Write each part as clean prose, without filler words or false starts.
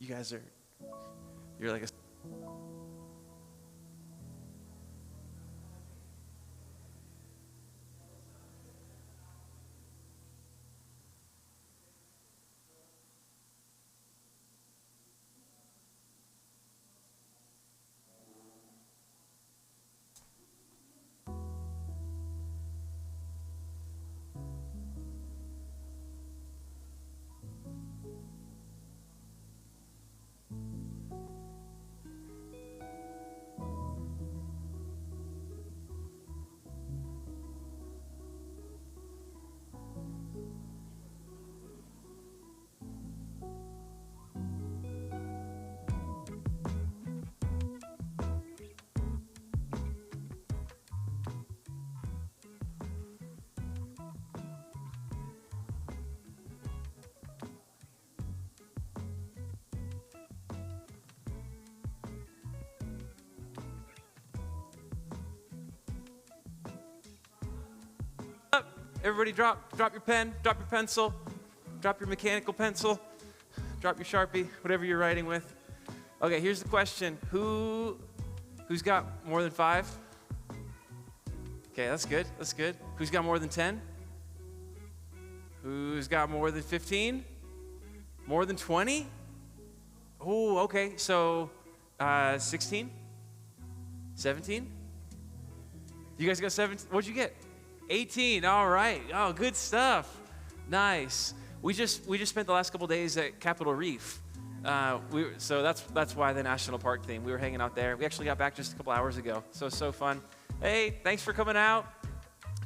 You guys you're like a... Everybody drop your pen, drop your pencil, drop your mechanical pencil, drop your Sharpie, whatever you're writing with. Okay, here's the question. Who's got more than 5? Okay, that's good, that's good. Who's got more than 10? Who's got more than 15? More than 20? Oh, okay, so 16? 17? You guys got 17? What'd you get? 18, all right. Oh, good stuff. Nice. We just spent the last couple days at Capitol Reef. So that's why the national park theme. We were hanging out there. We actually got back just a couple hours ago. So fun. Hey, thanks for coming out.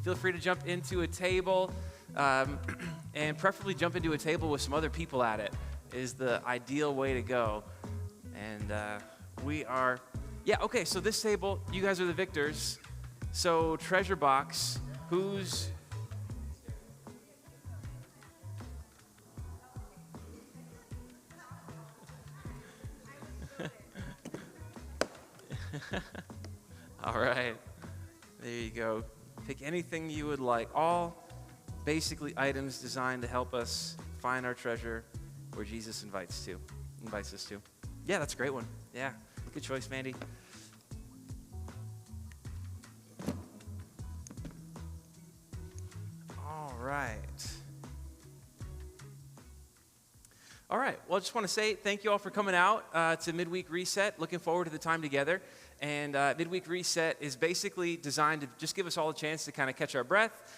Feel free to jump into a table, and preferably jump into a table with some other people at it is the ideal way to go. And okay, so this table, you guys are the victors. So treasure box, who's... All right, there you go. Pick anything you would like. All basically items designed to help us find our treasure where Jesus invites us to. Yeah, that's a great one. Yeah, good choice, Mandy. All right. Well, I just want to say thank you all for coming out to MidWeek Reset. Looking forward to the time together. And MidWeek Reset is basically designed to just give us all a chance to kind of catch our breath,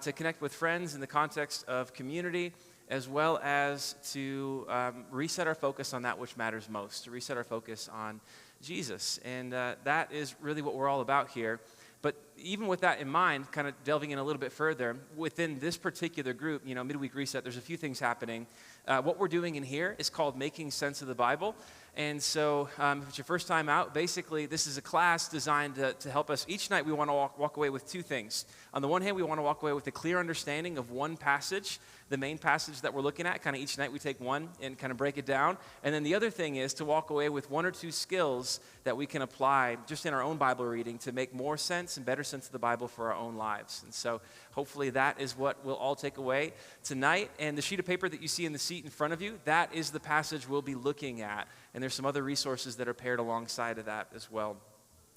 to connect with friends in the context of community, as well as to reset our focus on that which matters most, to reset our focus on Jesus. And that is really what we're all about here. But even with that in mind, kind of delving in a little bit further, within this particular group, MidWeek Reset, there's a few things happening. What we're doing in here is called Making Sense of the Bible. And so if it's your first time out, basically this is a class designed to help us. Each night we want to walk away with two things. On the one hand, we want to walk away with a clear understanding of one passage, the main passage that we're looking at. Kind of each night we take one and kind of break it down. And then the other thing is to walk away with one or two skills that we can apply just in our own Bible reading to make more sense and better sense of the Bible for our own lives. And so hopefully that is what we'll all take away tonight. And the sheet of paper that you see in the seat in front of you, that is the passage we'll be looking at. And there's some other resources that are paired alongside of that as well.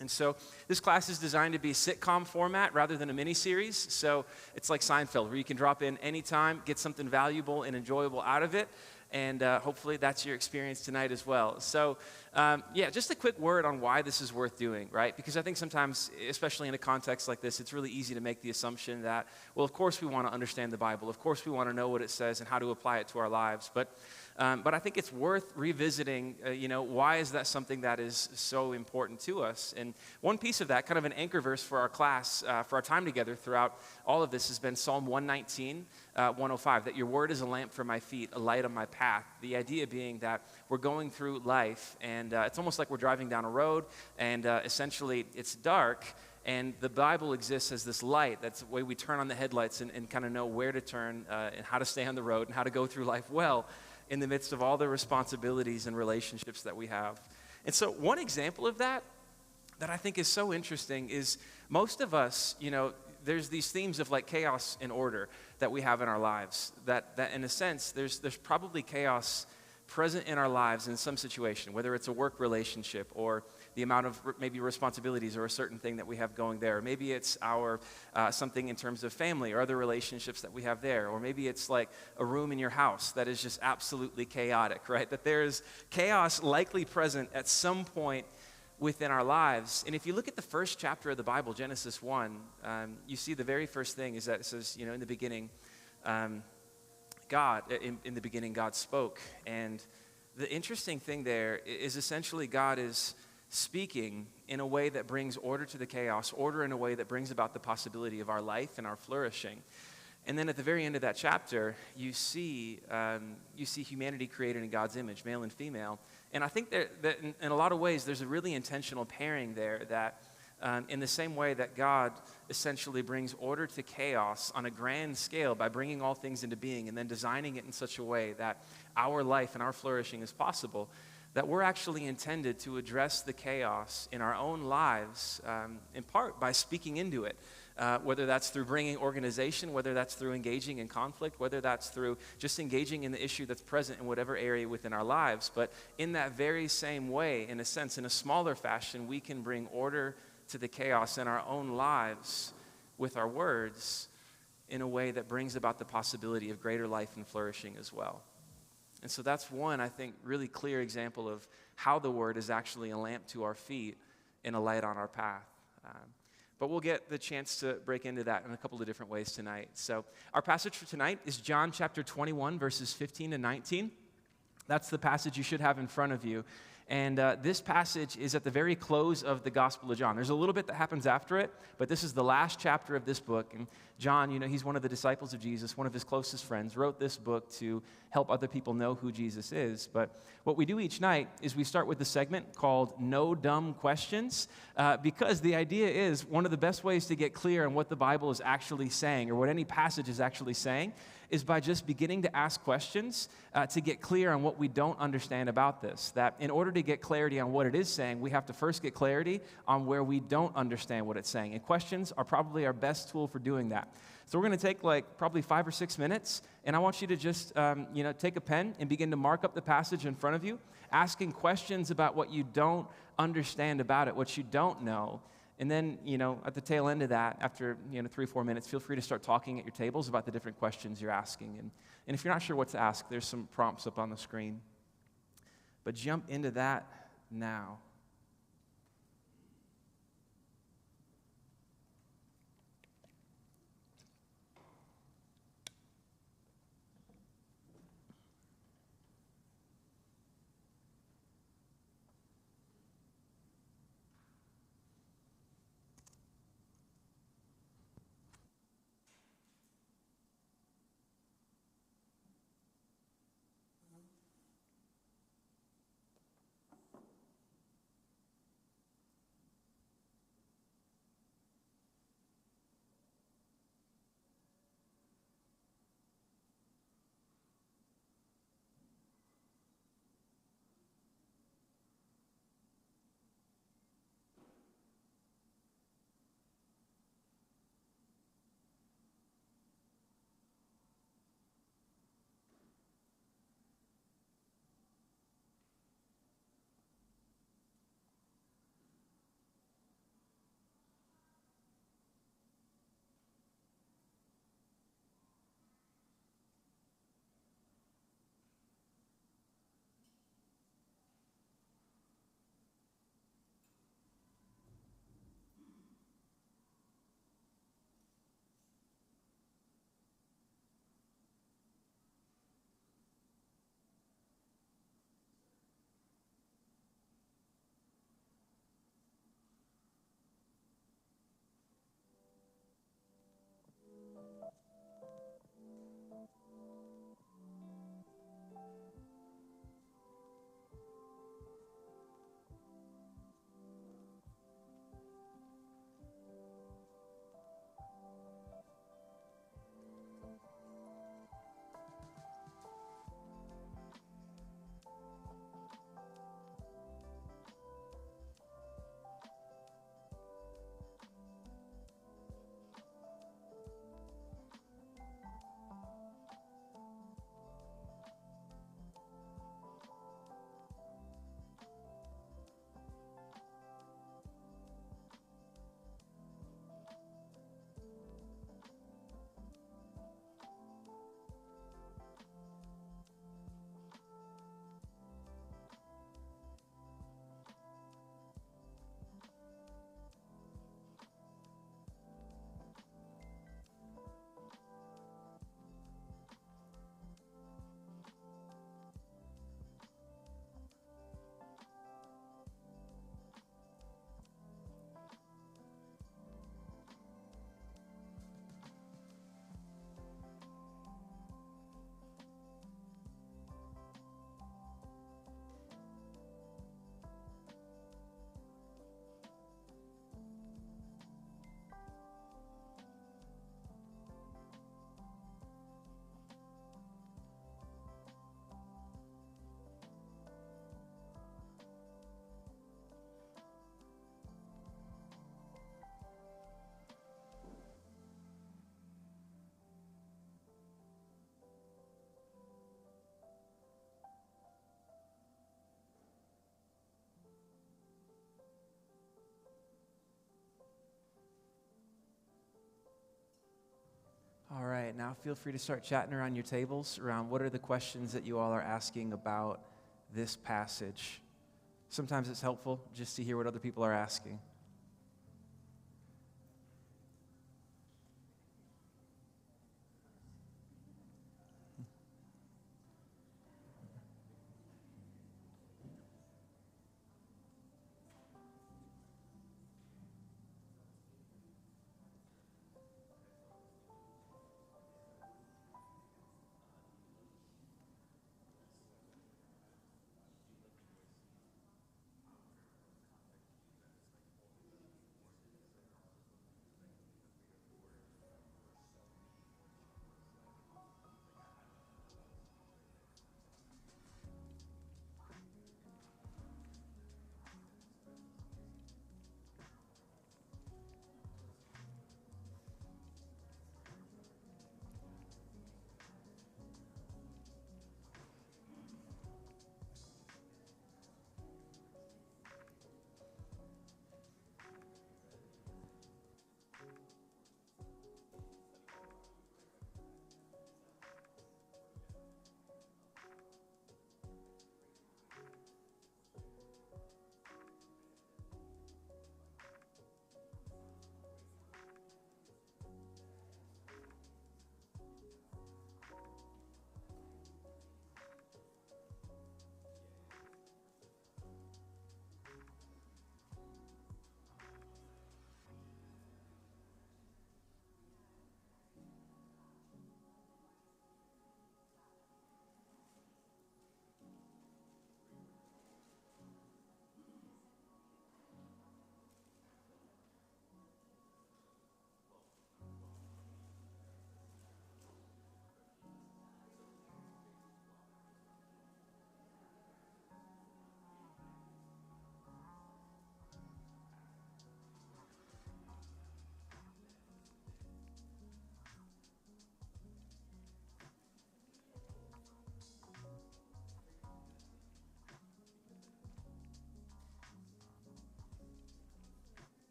And so this class is designed to be sitcom format rather than a mini-series. So it's like Seinfeld, where you can drop in anytime, get something valuable and enjoyable out of it. And hopefully that's your experience tonight as well. So just a quick word on why this is worth doing, right? Because I think sometimes, especially in a context like this, it's really easy to make the assumption that, well, of course we want to understand the Bible. Of course we want to know what it says and how to apply it to our lives. But I think it's worth revisiting, why is that something that is so important to us? And one piece of that, kind of an anchor verse for our class, for our time together throughout all of this has been Psalm 119, 105, that your word is a lamp for my feet, a light on my path. The idea being that we're going through life, and it's almost like we're driving down a road, and essentially it's dark, and the Bible exists as this light. That's the way we turn on the headlights and kind of know where to turn and how to stay on the road and how to go through life well in the midst of all the responsibilities and relationships that we have. And so one example of that I think is so interesting is most of us, there's these themes of like chaos and order that we have in our lives. That in a sense, there's probably chaos present in our lives in some situation, whether it's a work relationship or the amount of maybe responsibilities or a certain thing that we have going there. Maybe it's our something in terms of family or other relationships that we have there. Or maybe it's like a room in your house that is just absolutely chaotic, right? That there's chaos likely present at some point within our lives. And if you look at the first chapter of the Bible, Genesis 1, you see the very first thing is that it says, in the beginning, in the beginning, God spoke. And the interesting thing there is essentially God is speaking in a way that brings order to the chaos, order in a way that brings about the possibility of our life and our flourishing. And then at the very end of that chapter, you see humanity created in God's image, male and female. And I think that in a lot of ways, there's a really intentional pairing there that in the same way that God essentially brings order to chaos on a grand scale by bringing all things into being and then designing it in such a way that our life and our flourishing is possible, that we're actually intended to address the chaos in our own lives, in part by speaking into it, whether that's through bringing organization, whether that's through engaging in conflict, whether that's through just engaging in the issue that's present in whatever area within our lives. But in that very same way, in a sense, in a smaller fashion, we can bring order to the chaos in our own lives with our words in a way that brings about the possibility of greater life and flourishing as well. And so that's one, I think, really clear example of how the word is actually a lamp to our feet and a light on our path. But we'll get the chance to break into that in a couple of different ways tonight. So our passage for tonight is John chapter 21, verses 15 to 19. That's the passage you should have in front of you. And this passage is at the very close of the Gospel of John. There's a little bit that happens after it, but this is the last chapter of this book. And John, he's one of the disciples of Jesus, one of his closest friends, wrote this book to help other people know who Jesus is. But what we do each night is we start with a segment called No Dumb Questions, because the idea is one of the best ways to get clear on what the Bible is actually saying or what any passage is actually saying is by just beginning to ask questions to get clear on what we don't understand about this. That in order to get clarity on what it is saying, we have to first get clarity on where we don't understand what it's saying. And questions are probably our best tool for doing that. So we're going to take probably 5 or 6 minutes, and I want you to just take a pen and begin to mark up the passage in front of you, asking questions about what you don't understand about it, what you don't know. And then, at the tail end of that, after 3 or 4 minutes, feel free to start talking at your tables about the different questions you're asking. And if you're not sure what to ask, there's some prompts up on the screen. But jump into that now. All right, now feel free to start chatting around your tables around what are the questions that you all are asking about this passage. Sometimes it's helpful just to hear what other people are asking.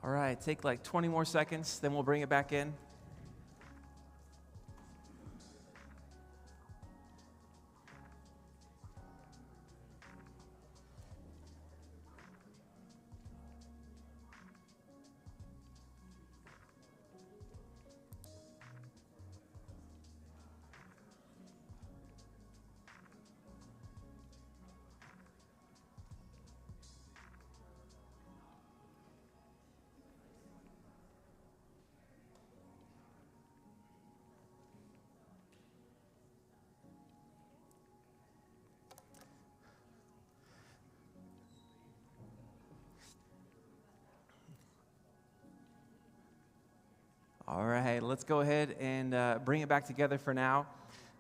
All right, take like 20 more seconds, then we'll bring it back in. All right, let's go ahead and bring it back together for now.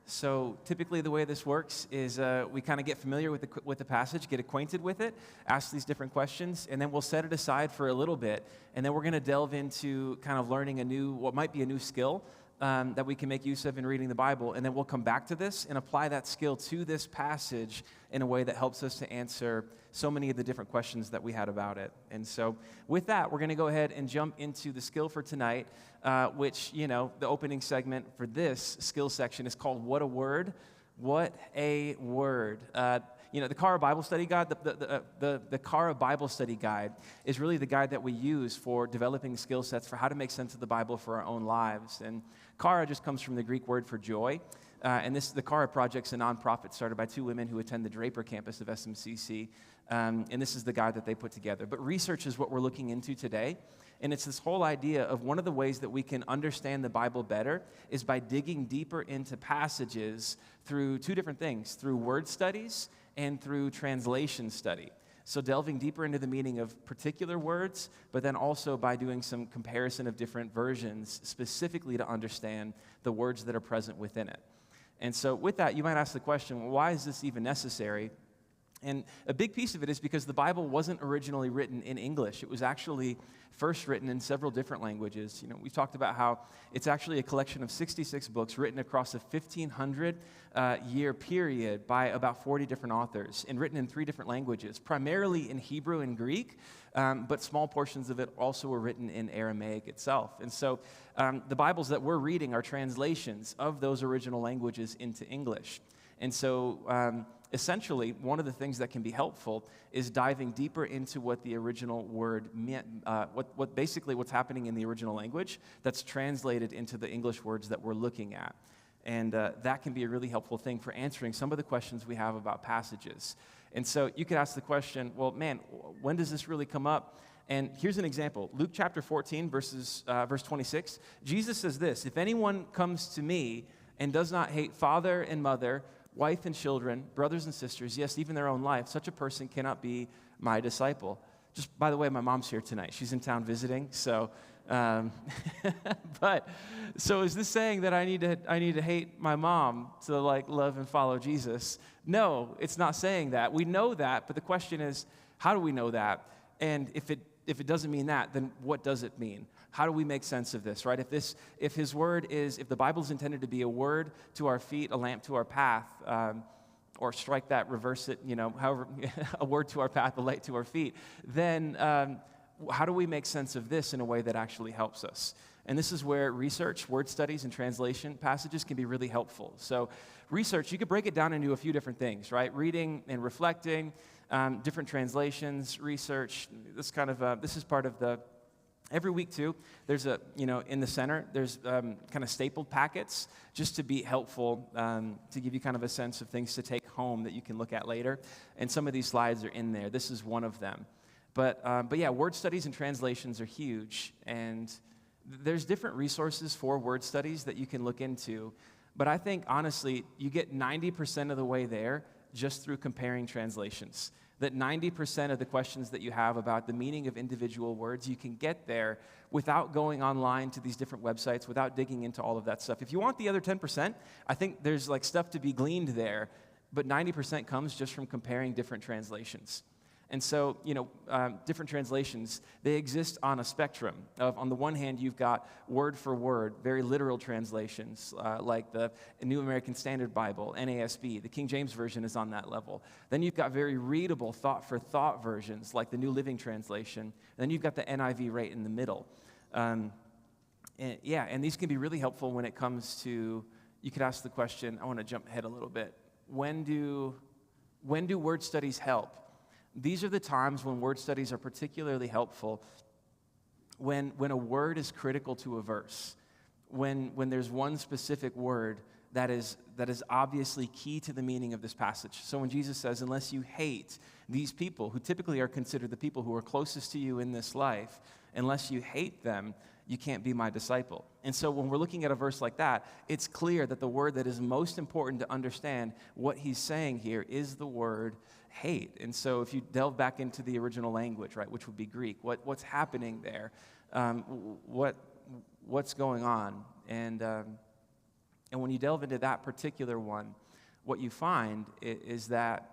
So typically the way this works is we kind of get familiar with the passage, get acquainted with it, ask these different questions, and then we'll set it aside for a little bit, and then we're going to delve into kind of learning what might be a new skill that we can make use of in reading the Bible, and then we'll come back to this and apply that skill to this passage in a way that helps us to answer so many of the different questions that we had about it. And so with that, we're going to go ahead and jump into the skill for tonight, which, the opening segment for this skill section is called What a Word. What a Word. The Cara Bible Study Guide, the Cara Bible Study Guide is really the guide that we use for developing skill sets for how to make sense of the Bible for our own lives. And Cara just comes from the Greek word for joy. And the Cara Project's a nonprofit started by two women who attend the Draper campus of SMCC. And this is the guide that they put together. But research is what we're looking into today. And it's this whole idea of one of the ways that we can understand the Bible better is by digging deeper into passages through two different things, through word studies and through translation study. So delving deeper into the meaning of particular words, but then also by doing some comparison of different versions specifically to understand the words that are present within it. And so with that, you might ask the question, well, why is this even necessary? And a big piece of it is because the Bible wasn't originally written in English. It was actually first written in several different languages. You know, we've talked about how it's actually a collection of 66 books written across a 1,500-year period by about 40 different authors and written in 3 different languages, primarily in Hebrew and Greek, but small portions of it also were written in Aramaic itself. And so the Bibles that we're reading are translations of those original languages into English. And so essentially, one of the things that can be helpful is diving deeper into what the original word meant, what's happening in the original language that's translated into the English words that we're looking at. And that can be a really helpful thing for answering some of the questions we have about passages. And so you could ask the question, well, man, when does this really come up? And here's an example. Luke chapter 14, verse 26. Jesus says this, "If anyone comes to me and does not hate father and mother, wife and children, brothers and sisters, yes, even their own life, such a person cannot be my disciple." Just, by the way, my mom's here tonight. She's in town visiting, so, so is this saying that I need to hate my mom to, like, love and follow Jesus? No, it's not saying that. We know that, but the question is, how do we know that? And if it doesn't mean that, then what does it mean? How do we make sense of this, right? If the Bible is intended to be a word to our feet, a lamp to our path, or strike that, reverse it, however, a word to our path, a light to our feet, then how do we make sense of this in a way that actually helps us? And this is where research, word studies, and translation passages can be really helpful. So research, you could break it down into a few different things, right? Reading and reflecting, different translations, research. This is part of the. Every week, too, there's in the center, there's kind of stapled packets just to be helpful, to give you kind of a sense of things to take home that you can look at later. And some of these slides are in there. This is one of them. But yeah, word studies and translations are huge. And there's different resources for word studies that you can look into. But I think, honestly, you get 90% of the way there just through comparing translations. That 90% of the questions that you have about the meaning of individual words, you can get there without going online to these different websites, without digging into all of that stuff. If you want the other 10%, I think there's like stuff to be gleaned there, but 90% comes just from comparing different translations. And so, different translations, they exist on a spectrum of, on the one hand, you've got word for word, very literal translations, like the New American Standard Bible, NASB. The King James Version is on that level. Then you've got very readable thought for thought versions, like the New Living Translation. And then you've got the NIV right in the middle. And these can be really helpful when it comes to, you could ask the question, I want to jump ahead a little bit. When do word studies help? These are the times when word studies are particularly helpful, when a word is critical to a verse, when there's one specific word that is obviously key to the meaning of this passage. So when Jesus says, unless you hate these people, who typically are considered the people who are closest to you in this life, unless you hate them, you can't be my disciple. And so when we're looking at a verse like that, it's clear that the word that is most important to understand what he's saying here is the word hate. And so if you delve back into the original language, right, which would be Greek, what's happening there, what's going on, and when you delve into that particular one, what you find is that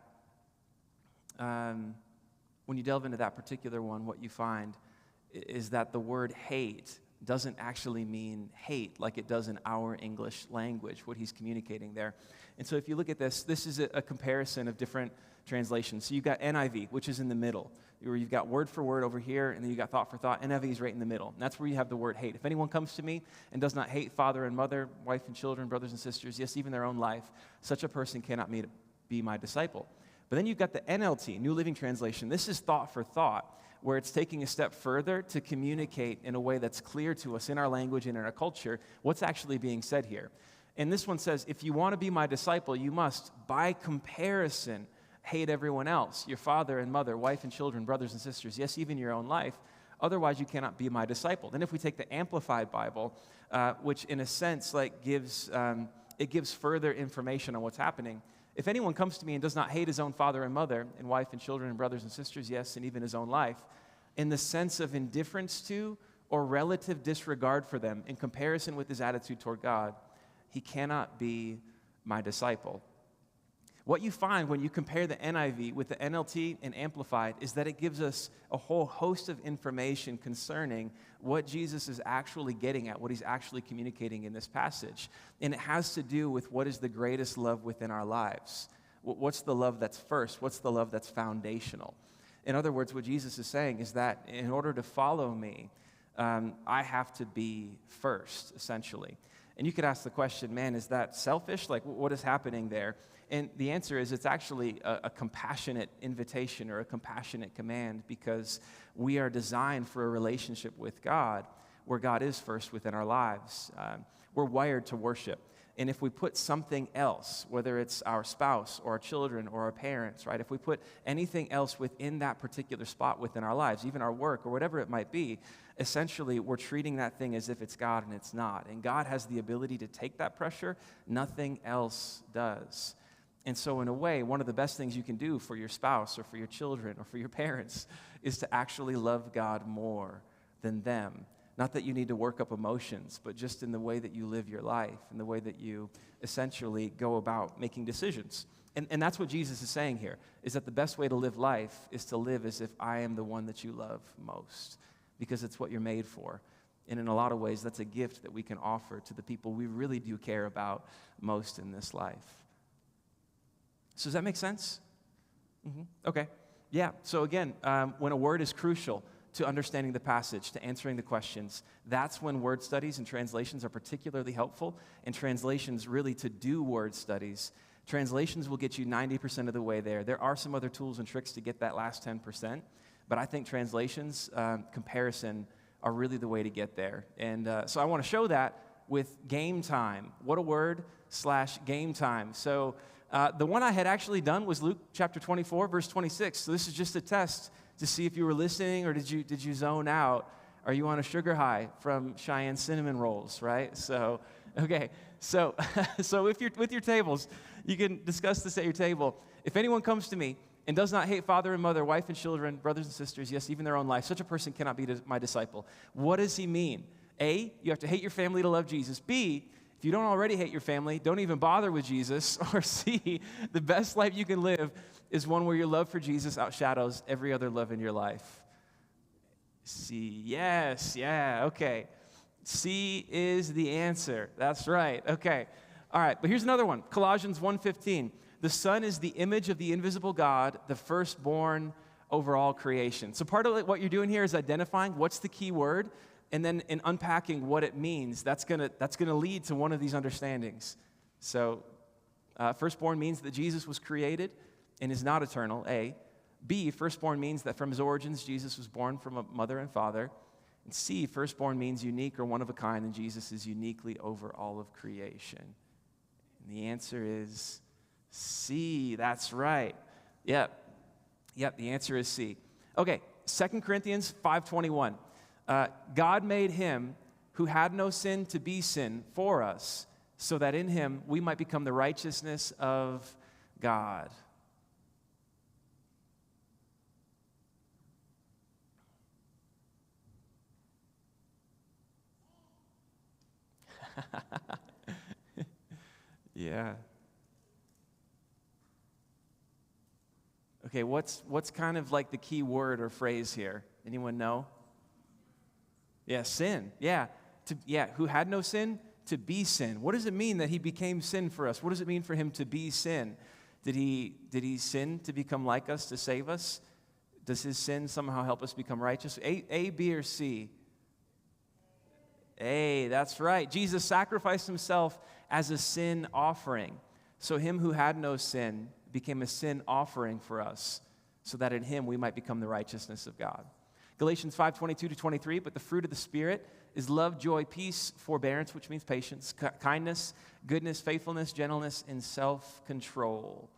the word hate doesn't actually mean hate like it does in our English language, what he's communicating there. And so if you look at this is a comparison of different translations. So you've got NIV, which is in the middle, where you've got word for word over here, and then you've got thought for thought. NIV is right in the middle. And that's where you have the word hate. If anyone comes to me and does not hate father and mother, wife and children, brothers and sisters, yes, even their own life, such a person cannot be my disciple. But then you've got the NLT, New Living Translation. This is thought for thought, where it's taking a step further to communicate in a way that's clear to us in our language and in our culture what's actually being said here. And this one says, if you want to be my disciple, you must, by comparison, hate everyone else, your father and mother, wife and children, brothers and sisters, yes, even your own life. Otherwise, you cannot be my disciple. Then if we take the Amplified Bible, which in a sense gives further information on what's happening. If anyone comes to me and does not hate his own father and mother and wife and children and brothers and sisters, yes, and even his own life, in the sense of indifference to or relative disregard for them in comparison with his attitude toward God, he cannot be my disciple. What you find when you compare the NIV with the NLT and Amplified is that it gives us a whole host of information concerning what Jesus is actually getting at, what he's actually communicating in this passage. And it has to do with what is the greatest love within our lives. What's the love that's first? What's the love that's foundational? In other words, what Jesus is saying is that in order to follow me, I have to be first, essentially. And you could ask the question, man, is that selfish? Like, what is happening there? And the answer is it's actually a compassionate invitation or a compassionate command, because we are designed for a relationship with God where God is first within our lives. We're wired to worship. And if we put something else, whether it's our spouse or our children or our parents, right? If we put anything else within that particular spot within our lives, even our work or whatever it might be, essentially we're treating that thing as if it's God, and it's not. And God has the ability to take that pressure. Nothing else does. And so in a way, one of the best things you can do for your spouse or for your children or for your parents is to actually love God more than them. Not that you need to work up emotions, but just in the way that you live your life and the way that you essentially go about making decisions. And that's what Jesus is saying here, is that the best way to live life is to live as if I am the one that you love most, because it's what you're made for. And in a lot of ways, that's a gift that we can offer to the people we really do care about most in this life. So does that make sense? Mm-hmm. Okay. Yeah. So again, when a word is crucial to understanding the passage, to answering the questions, that's when word studies and translations are particularly helpful. And translations really to do word studies. Translations will get you 90% of the way there. There are some other tools and tricks to get that last 10%. But I think translations, comparison, are really the way to get there. And so I want to show that with game time. What a word / game time. So the one I had actually done was Luke chapter 24, verse 26. So this is just a test to see if you were listening or did you zone out. Are you on a sugar high from Cheyenne cinnamon rolls, right? So, okay. So, so if you're with your tables, you can discuss this at your table. If anyone comes to me and does not hate father and mother, wife and children, brothers and sisters, yes, even their own life, such a person cannot be my disciple. What does he mean? A, you have to hate your family to love Jesus. B, if you don't already hate your family, don't even bother with Jesus. Or C, the best life you can live is one where your love for Jesus outshadows every other love in your life. C, yes, yeah, okay. C is the answer. That's right, okay. All right, but here's another one. Colossians 1:15. The Son is the image of the invisible God, the firstborn over all creation. So part of what you're doing here is identifying what's the key word, and then in unpacking what it means. That's gonna lead to one of these understandings. So firstborn means that Jesus was created and is not eternal, A. B, firstborn means that from his origins, Jesus was born from a mother and father. And C, firstborn means unique or one of a kind, and Jesus is uniquely over all of creation. And the answer is C. That's right. Yep, the answer is C. Okay, 2 Corinthians 5:21. God made him who had no sin to be sin for us, so that in him we might become the righteousness of God. Yeah. Okay, what's kind of like the key word or phrase here? Anyone know? Yeah, sin. Yeah. Who had no sin to be sin. What does it mean that he became sin for us? What does it mean for him to be sin? Did he sin to become like us, to save us? Does his sin somehow help us become righteous? A, B, or C? A, that's right. Jesus sacrificed himself as a sin offering. So him who had no sin became a sin offering for us, so that in him we might become the righteousness of God. Galatians 5:22-23, but the fruit of the Spirit is love, joy, peace, forbearance, which means patience, kindness, goodness, faithfulness, gentleness, and self-control.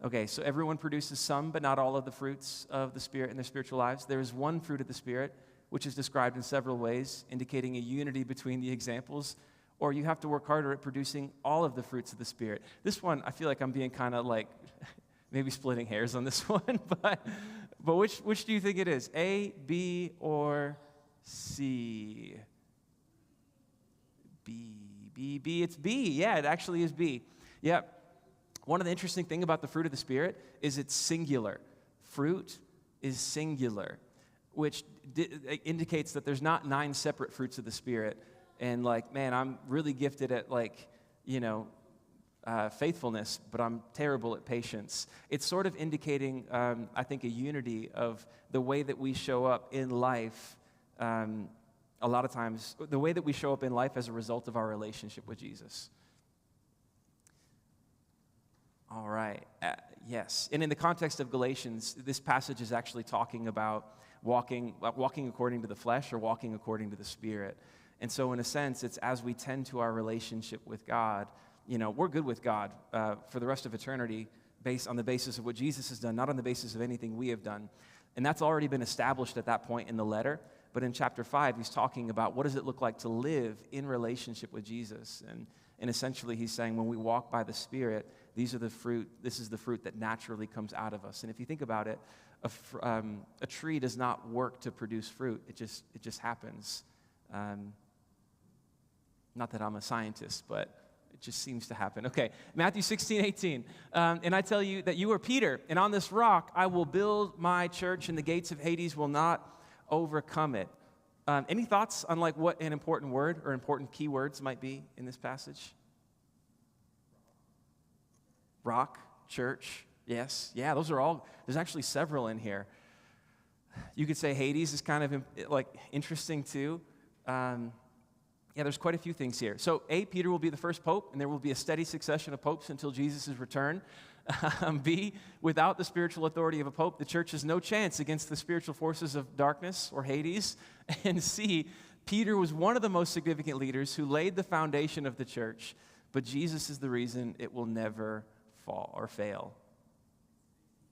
Okay, so everyone produces some, but not all of the fruits of the Spirit in their spiritual lives. There is one fruit of the Spirit, which is described in several ways, indicating a unity between the examples, or you have to work harder at producing all of the fruits of the Spirit. This one, I feel like I'm being kind of like, maybe splitting hairs on this one, but which do you think it is? A, B, or C? B, it's B. Yeah, it actually is B. Yeah. One of the interesting things about the fruit of the Spirit is it's singular. Fruit is singular, which indicates that there's not 9 separate fruits of the Spirit. And like, man, I'm really gifted at faithfulness, but I'm terrible at patience. It's sort of indicating, I think, a unity of the way that we show up in life. A lot of times, the way that we show up in life as a result of our relationship with Jesus. All right, yes. And in the context of Galatians, this passage is actually talking about walking according to the flesh or walking according to the Spirit. And so in a sense, it's as we tend to our relationship with God, we're good with God for the rest of eternity based on the basis of what Jesus has done, not on the basis of anything we have done. And that's already been established at that point in the letter. But in chapter 5, he's talking about what does it look like to live in relationship with Jesus. And essentially he's saying when we walk by the Spirit, this is the fruit that naturally comes out of us. And if you think about it, a tree does not work to produce fruit. It just happens. Not that I'm a scientist, but it just seems to happen. Okay, Matthew 16:18. And I tell you that you are Peter, and on this rock I will build my church, and the gates of Hades will not overcome it. Any thoughts on like what an important word or important keywords might be in this passage? Rock, church, yes. Yeah, those are all, there's actually several in here. You could say Hades is kind of like interesting too. Yeah, there's quite a few things here. So A, Peter will be the first pope, and there will be a steady succession of popes until Jesus' return. B, without the spiritual authority of a pope, the church has no chance against the spiritual forces of darkness or Hades. And C, Peter was one of the most significant leaders who laid the foundation of the church, but Jesus is the reason it will never fall or fail.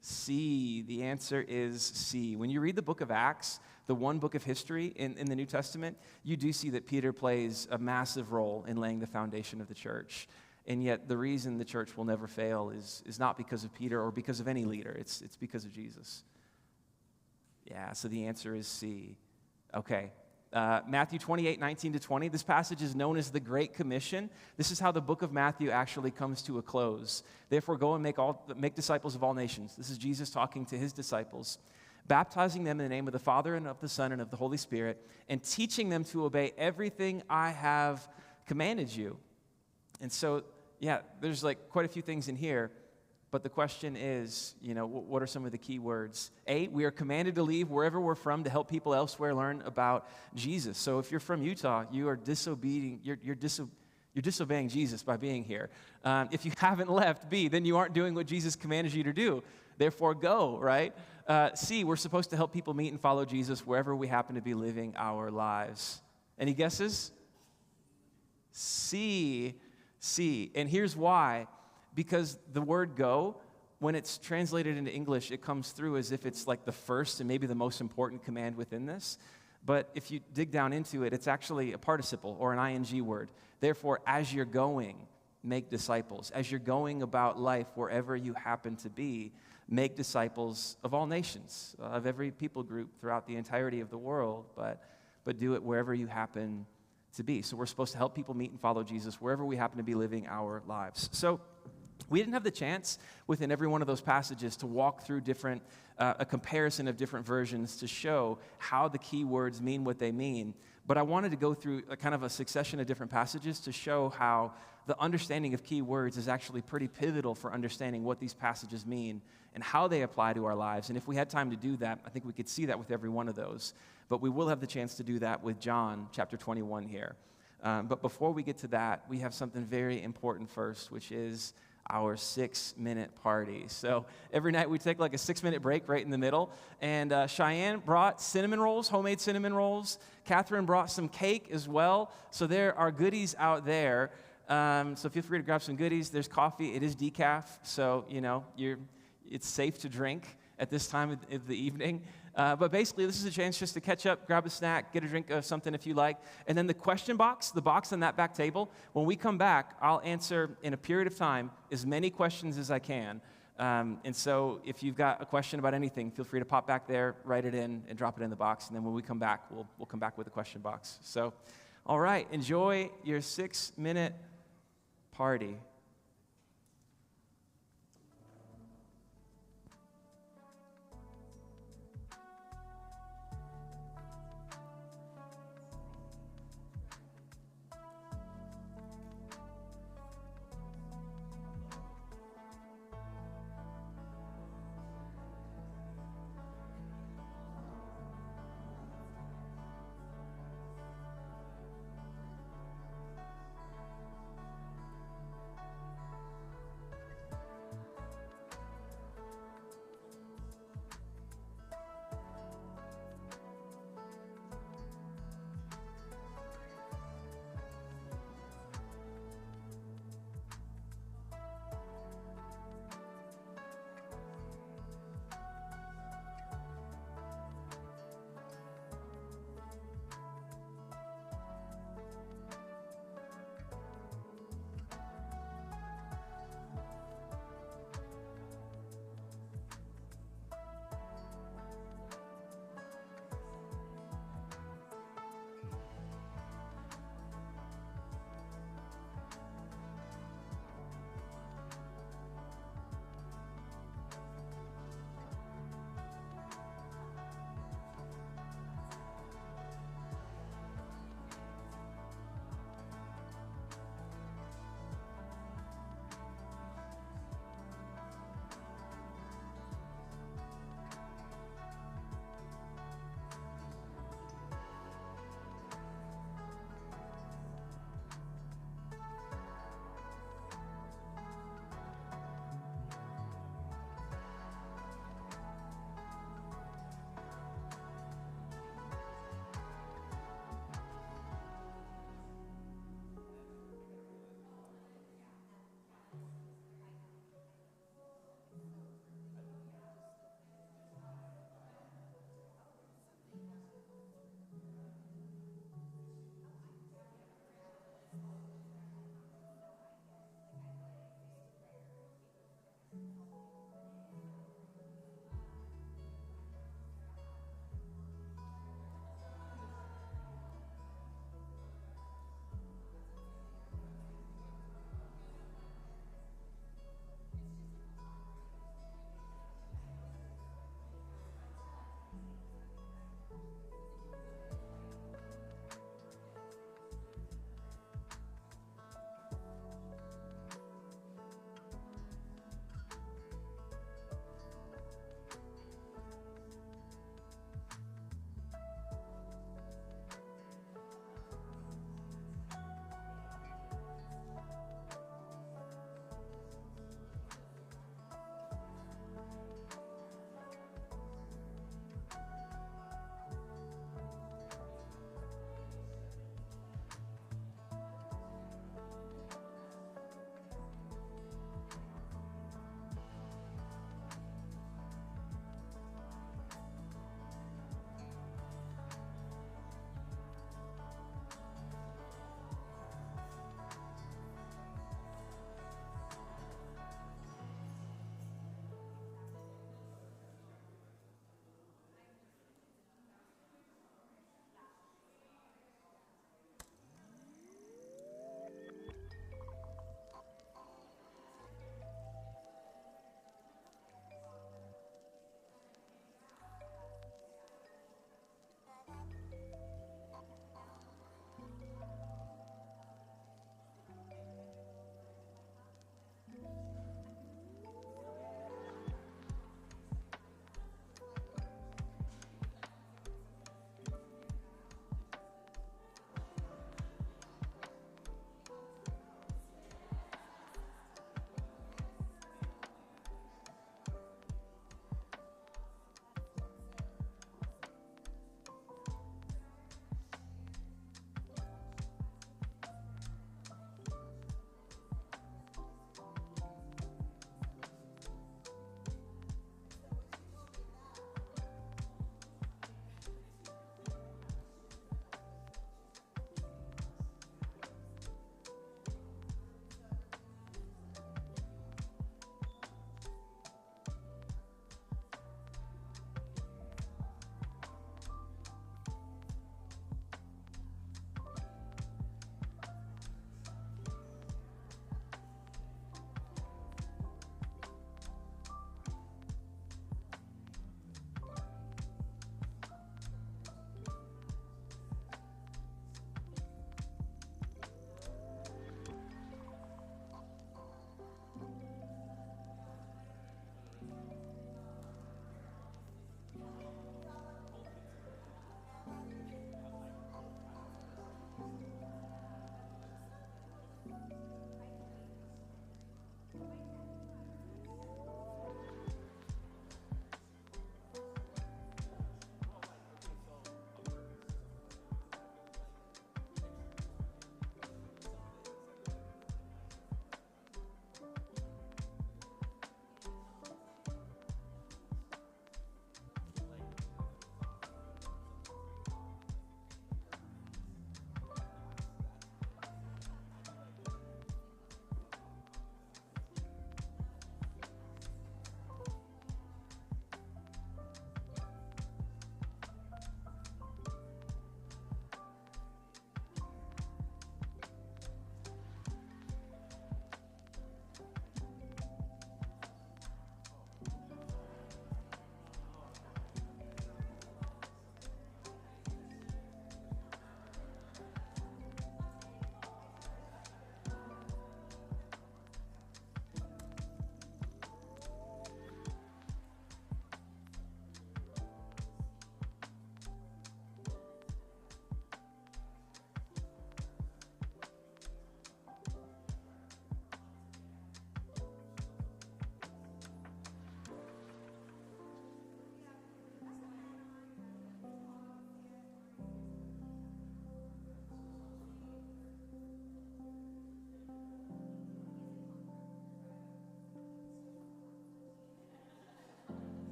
C, the answer is C. When you read the book of Acts, the one book of history in the New Testament, you do see that Peter plays a massive role in laying the foundation of the church. And yet the reason the church will never fail is not because of Peter or because of any leader. It's because of Jesus. Yeah, so the answer is C. Okay. Matthew 28:19-20. This passage is known as the Great Commission. This is how the book of Matthew actually comes to a close. Therefore, go and make disciples of all nations. This is Jesus talking to his disciples, baptizing them in the name of the Father and of the Son and of the Holy Spirit, and teaching them to obey everything I have commanded you. And so, yeah, there's like quite a few things in here. But the question is, what are some of the key words? A, we are commanded to leave wherever we're from to help people elsewhere learn about Jesus. So if you're from Utah, you are disobeying. You're disobeying Jesus by being here. If you haven't left, B, then you aren't doing what Jesus commanded you to do. Therefore, go, right? C, we're supposed to help people meet and follow Jesus wherever we happen to be living our lives. Any guesses? C. And here's why. Because the word go, when it's translated into English, it comes through as if it's like the first and maybe the most important command within this. But if you dig down into it, it's actually a participle or an ing word. Therefore, as you're going, make disciples. As you're going about life, wherever you happen to be, make disciples of all nations, of every people group throughout the entirety of the world, but do it wherever you happen to be. So we're supposed to help people meet and follow Jesus wherever we happen to be living our lives. So we didn't have the chance within every one of those passages to walk through a comparison of different versions to show how the key words mean what they mean. But I wanted to go through a kind of a succession of different passages to show how the understanding of key words is actually pretty pivotal for understanding what these passages mean and how they apply to our lives. And if we had time to do that, I think we could see that with every one of those. But we will have the chance to do that with John chapter 21 here. But before we get to that, we have something very important first, which is our 6-minute party. So every night we take like a 6-minute break right in the middle. And Cheyenne brought cinnamon rolls, homemade cinnamon rolls. Catherine brought some cake as well. So there are goodies out there. So feel free to grab some goodies. There's coffee. It is decaf, so it's safe to drink at this time of the evening. But basically, this is a chance just to catch up, grab a snack, get a drink of something if you like. And then the question box, the box on that back table, when we come back, I'll answer in a period of time as many questions as I can. And so if you've got a question about anything, feel free to pop back there, write it in, and drop it in the box. And then when we come back, we'll come back with a question box. So, all right, enjoy your 6-minute party.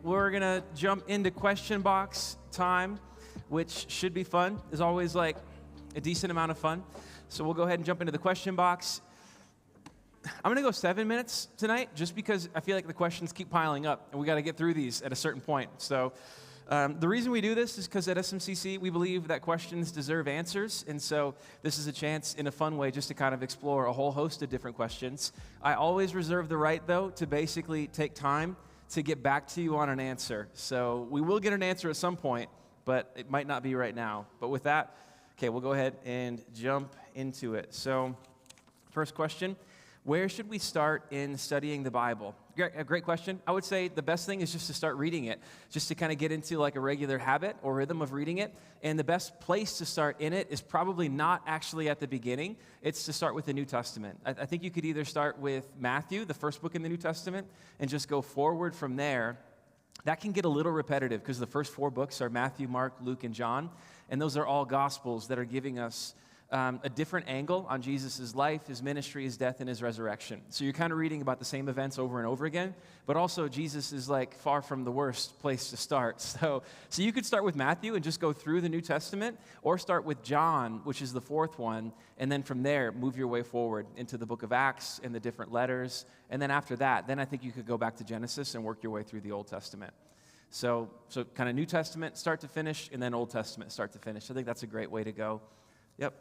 we're going to jump into question box time, which should be fun. There's always like a decent amount of fun. So we'll go ahead and jump into the question box. I'm going to go 7 minutes tonight just because I feel like the questions keep piling up and we got to get through these at a certain point. So the reason we do this is because at SMCC we believe that questions deserve answers, and so this is a chance in a fun way just to kind of explore a whole host of different questions. I always reserve the right, though, to basically take time to get back to you on an answer. So we will get an answer at some point, but it might not be right now. But with that, okay, we'll go ahead and jump into it. So first question. Where should we start in studying the Bible? Great question. I would say the best thing is just to start reading it, just to kind of get into like a regular habit or rhythm of reading it. And the best place to start in it is probably not actually at the beginning. It's to start with the New Testament. I think you could either start with Matthew, the first book in the New Testament, and just go forward from there. That can get a little repetitive because the first 4 books are Matthew, Mark, Luke, and John. And those are all Gospels that are giving us a different angle on Jesus' life, his ministry, his death, and his resurrection. So you're kind of reading about the same events over and over again, but also Jesus is like far from the worst place to start. So you could start with Matthew and just go through the New Testament, or start with John, which is the 4th one, and then from there move your way forward into the book of Acts and the different letters. And then after that, then I think you could go back to Genesis and work your way through the Old Testament. So kind of New Testament start to finish, and then Old Testament start to finish. I think that's a great way to go. Yep.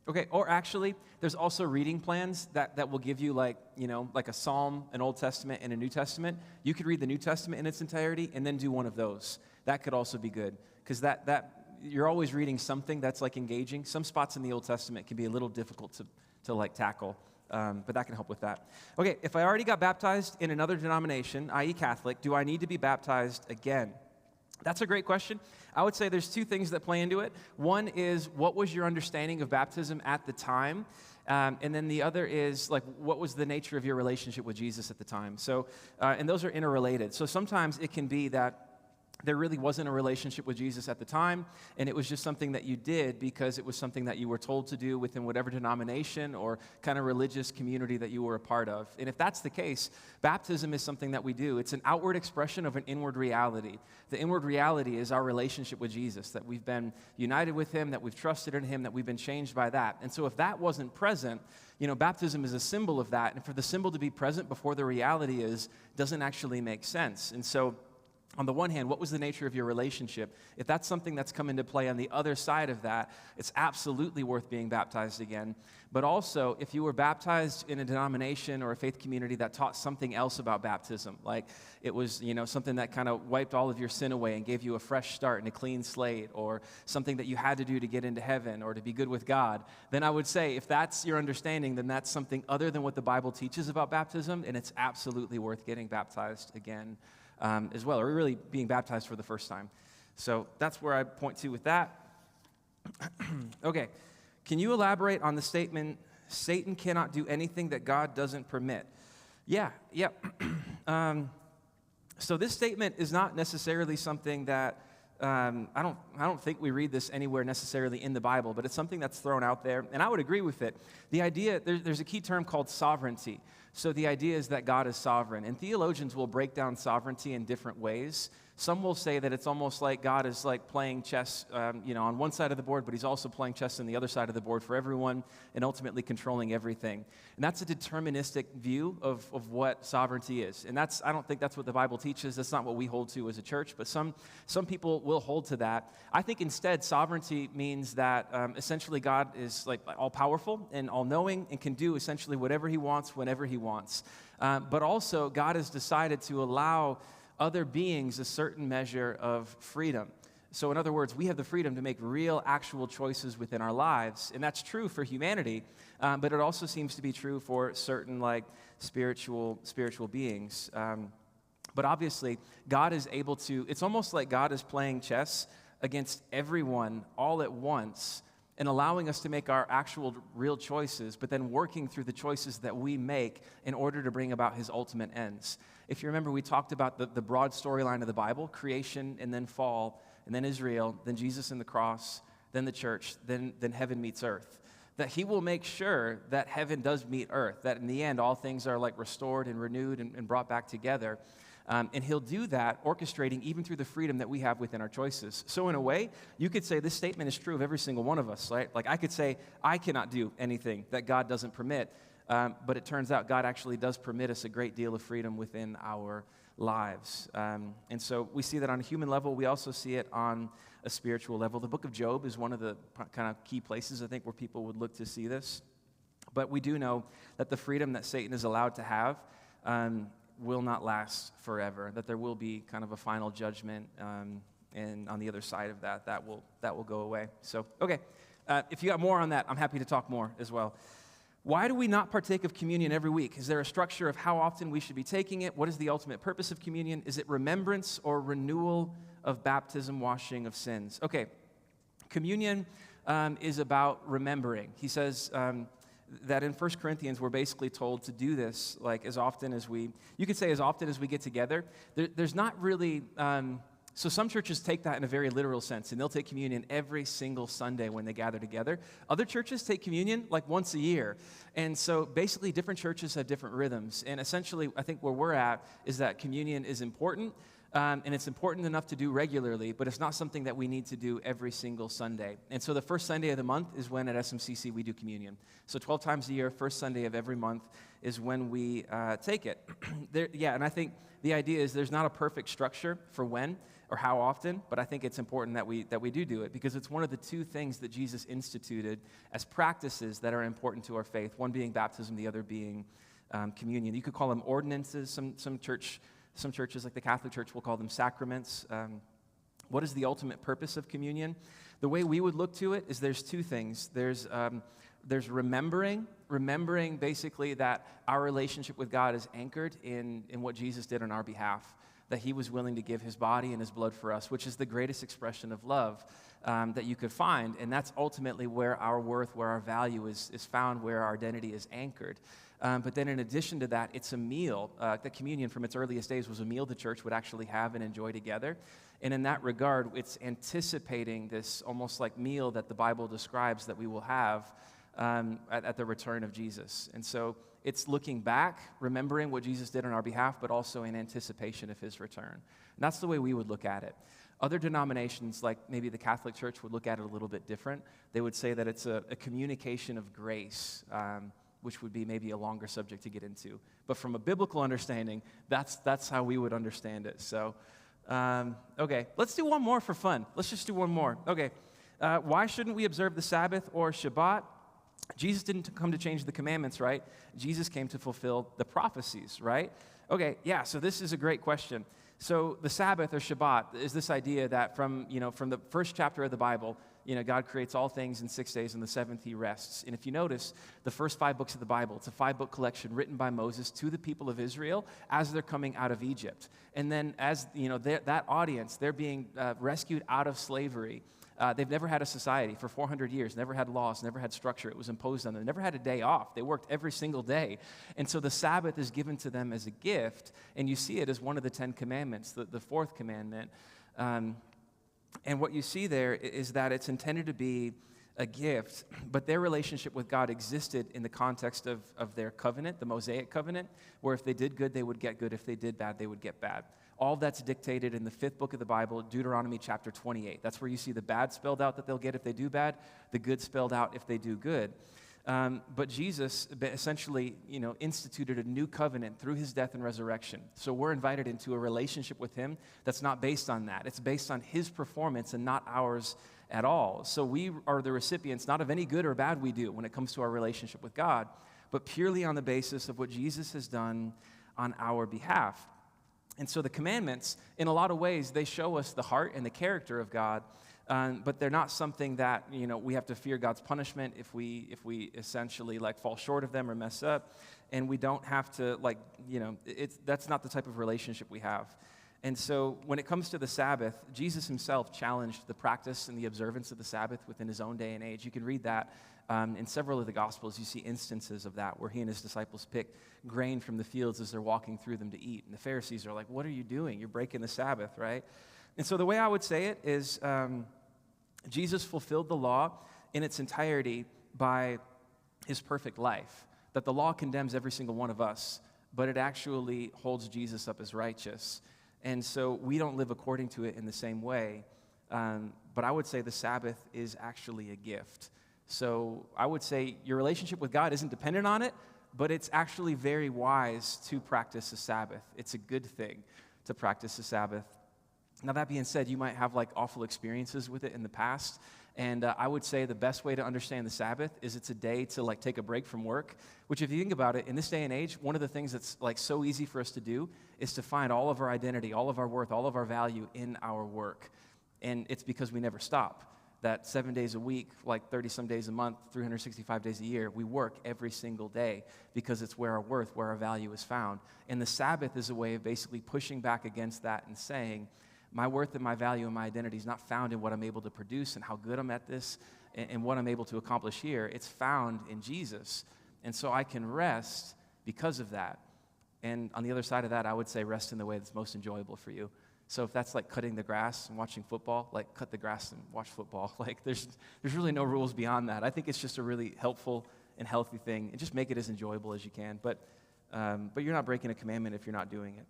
Okay, or actually, there's also reading plans that will give you like a Psalm, an Old Testament, and a New Testament. You could read the New Testament in its entirety and then do one of those. That could also be good, because that you're always reading something that's like engaging. Some spots in the Old Testament can be a little difficult to like tackle, but that can help with that. Okay, if I already got baptized in another denomination, i.e. Catholic, do I need to be baptized again? That's a great question. I would say there's 2 things that play into it. One is, what was your understanding of baptism at the time? And then the other is, like, what was the nature of your relationship with Jesus at the time? So, and those are interrelated. So sometimes it can be that there really wasn't a relationship with Jesus at the time, and it was just something that you did because it was something that you were told to do within whatever denomination or kind of religious community that you were a part of. And if that's the case, baptism is something that we do. It's an outward expression of an inward reality. The inward reality is our relationship with Jesus, that we've been united with him, that we've trusted in him, that we've been changed by that. And so if that wasn't present, baptism is a symbol of that. And for the symbol to be present before the reality doesn't actually make sense. And so on the one hand, what was the nature of your relationship? If that's something that's come into play on the other side of that, it's absolutely worth being baptized again. But also, if you were baptized in a denomination or a faith community that taught something else about baptism, like it was, something that kind of wiped all of your sin away and gave you a fresh start and a clean slate, or something that you had to do to get into heaven or to be good with God, then I would say if that's your understanding, then that's something other than what the Bible teaches about baptism, and it's absolutely worth getting baptized again. As well, or really being baptized for the first time. So that's where I point to with that. Okay, can you elaborate on the statement, Satan cannot do anything that God doesn't permit? Yeah. So this statement is not necessarily something that, I don't think we read this anywhere necessarily in the Bible, but it's something that's thrown out there, and I would agree with it. The idea, there's a key term called sovereignty. So the idea is that God is sovereign, and theologians will break down sovereignty in different ways. Some will say that it's almost like God is like playing chess, on one side of the board, but he's also playing chess on the other side of the board for everyone and ultimately controlling everything. And that's a deterministic view of what sovereignty is. And I don't think that's what the Bible teaches. That's not what we hold to as a church, but some people will hold to that. I think instead sovereignty means that essentially God is like all-powerful and all-knowing and can do essentially whatever he wants whenever he wants. But also God has decided to allow other beings a certain measure of freedom. So in other words, we have the freedom to make real, actual choices within our lives, and that's true for humanity, but it also seems to be true for certain like spiritual beings. But obviously, God is able to, it's almost like God is playing chess against everyone all at once and allowing us to make our actual real choices, but then working through the choices that we make in order to bring about his ultimate ends. If you remember, we talked about the broad storyline of the Bible, creation and then fall, and then Israel, then Jesus and the cross, then the church, then heaven meets earth. that he will make sure that heaven does meet earth, that in the end all things are like restored and renewed and brought back together. And he'll do that orchestrating even through the freedom that we have within our choices. So in a way, you could say this statement is true of every single one of us, right? Like I could say, I cannot do anything that God doesn't permit. But it turns out God actually does permit us a great deal of freedom within our lives. And so we see that on a human level. We also see it on a spiritual level. The book of Job is one of the kind of key places, I think, where people would look to see this. But we do know that the freedom that Satan is allowed to have will not last forever, that there will be kind of a final judgment, and on the other side of that will go away. So, okay, if you got more on that, I'm happy to talk more as well. Why do we not partake of communion every week? Is there a structure of how often we should be taking it? What is the ultimate purpose of communion? Is it remembrance or renewal of baptism, washing of sins? Okay, communion is about remembering. He says that in 1 Corinthians, we're basically told to do this like as often as you could say as often as we get together. There's not really... So some churches take that in a very literal sense, and they'll take communion every single Sunday when they gather together. Other churches take communion like once a year. And so basically different churches have different rhythms. And essentially, I think where we're at is that communion is important, and it's important enough to do regularly, but it's not something that we need to do every single Sunday. And so the first Sunday of the month is when at SMCC we do communion. So 12 times a year, first Sunday of every month is when we take it. And I think the idea is there's not a perfect structure for when or how often, but I think it's important that we do it because it's one of the two things that Jesus instituted as practices that are important to our faith, one being baptism, the other being communion. You could call them ordinances. Some churches, like the Catholic Church, will call them sacraments. What is the ultimate purpose of communion? The way we would look to it is there's two things. There's remembering basically that our relationship with God is anchored in what Jesus did on our behalf, that he was willing to give his body and his blood for us, which is the greatest expression of love that you could find. And that's ultimately where our worth, where our value is found, where our identity is anchored. But then in addition to that, it's a meal. The communion from its earliest days was a meal the church would actually have and enjoy together. And in that regard, it's anticipating this almost like meal that the Bible describes that we will have at the return of Jesus. And so it's looking back, remembering what Jesus did on our behalf, but also in anticipation of his return. And that's the way we would look at it. Other denominations, like maybe the Catholic Church, would look at it a little bit different. They would say that it's a communication of grace, which would be maybe a longer subject to get into. But from a biblical understanding, that's how we would understand it. So, okay, let's do one more for fun. Let's just do one more. Okay, why shouldn't we observe the Sabbath or Shabbat? Jesus didn't come to change the commandments, right? Jesus came to fulfill the prophecies, right? Okay, yeah, so this is a great question. So the Sabbath or Shabbat is this idea that from the first chapter of the Bible, God creates all things in 6 days, and the seventh he rests. And if you notice, the first 5 books of the Bible, it's a 5-book collection written by Moses to the people of Israel as they're coming out of Egypt. And then as, that audience, they're being rescued out of slavery. They've never had a society for 400 years, never had laws, never had structure. It was imposed on them. Never had a day off. They worked every single day. And so the Sabbath is given to them as a gift, and you see it as one of the 10 commandments, the fourth commandment. And what you see there is that it's intended to be a gift, but their relationship with God existed in the context of their covenant, the Mosaic covenant, where if they did good, they would get good. If they did bad, they would get bad. All that's dictated in the 5th book of the Bible, Deuteronomy chapter 28. That's where you see the bad spelled out that they'll get if they do bad, the good spelled out if they do good. But Jesus essentially, instituted a new covenant through his death and resurrection. So we're invited into a relationship with him that's not based on that. It's based on his performance and not ours at all. So we are the recipients not of any good or bad we do when it comes to our relationship with God, but purely on the basis of what Jesus has done on our behalf. And so the commandments, in a lot of ways, they show us the heart and the character of God, but they're not something that, we have to fear God's punishment if we essentially fall short of them or mess up, and we don't have to, that's not the type of relationship we have. And so when it comes to the Sabbath, Jesus himself challenged the practice and the observance of the Sabbath within his own day and age. You can read that in several of the Gospels. You see instances of that where he and his disciples pick grain from the fields as they're walking through them to eat. And the Pharisees are like, what are you doing? You're breaking the Sabbath, right? And so the way I would say it is Jesus fulfilled the law in its entirety by his perfect life, that the law condemns every single one of us, but it actually holds Jesus up as righteous. And so we don't live according to it in the same way. But I would say the Sabbath is actually a gift. So I would say your relationship with God isn't dependent on it, but it's actually very wise to practice the Sabbath. It's a good thing to practice the Sabbath. Now, that being said, you might have like awful experiences with it in the past. And I would say the best way to understand the Sabbath is it's a day to like take a break from work, which if you think about it, in this day and age, one of the things that's like so easy for us to do is to find all of our identity, all of our worth, all of our value in our work. And it's because we never stop. That 7 days a week, like 30-some days a month, 365 days a year, we work every single day because it's where our worth, where our value is found. And the Sabbath is a way of basically pushing back against that and saying, my worth and my value and my identity is not found in what I'm able to produce and how good I'm at this and what I'm able to accomplish here. It's found in Jesus. And so I can rest because of that. And on the other side of that, I would say rest in the way that's most enjoyable for you. So if that's like cutting the grass and watching football, like cut the grass and watch football. Like there's really no rules beyond that. I think it's just a really helpful and healthy thing, and just make it as enjoyable as you can. But you're not breaking a commandment if you're not doing it.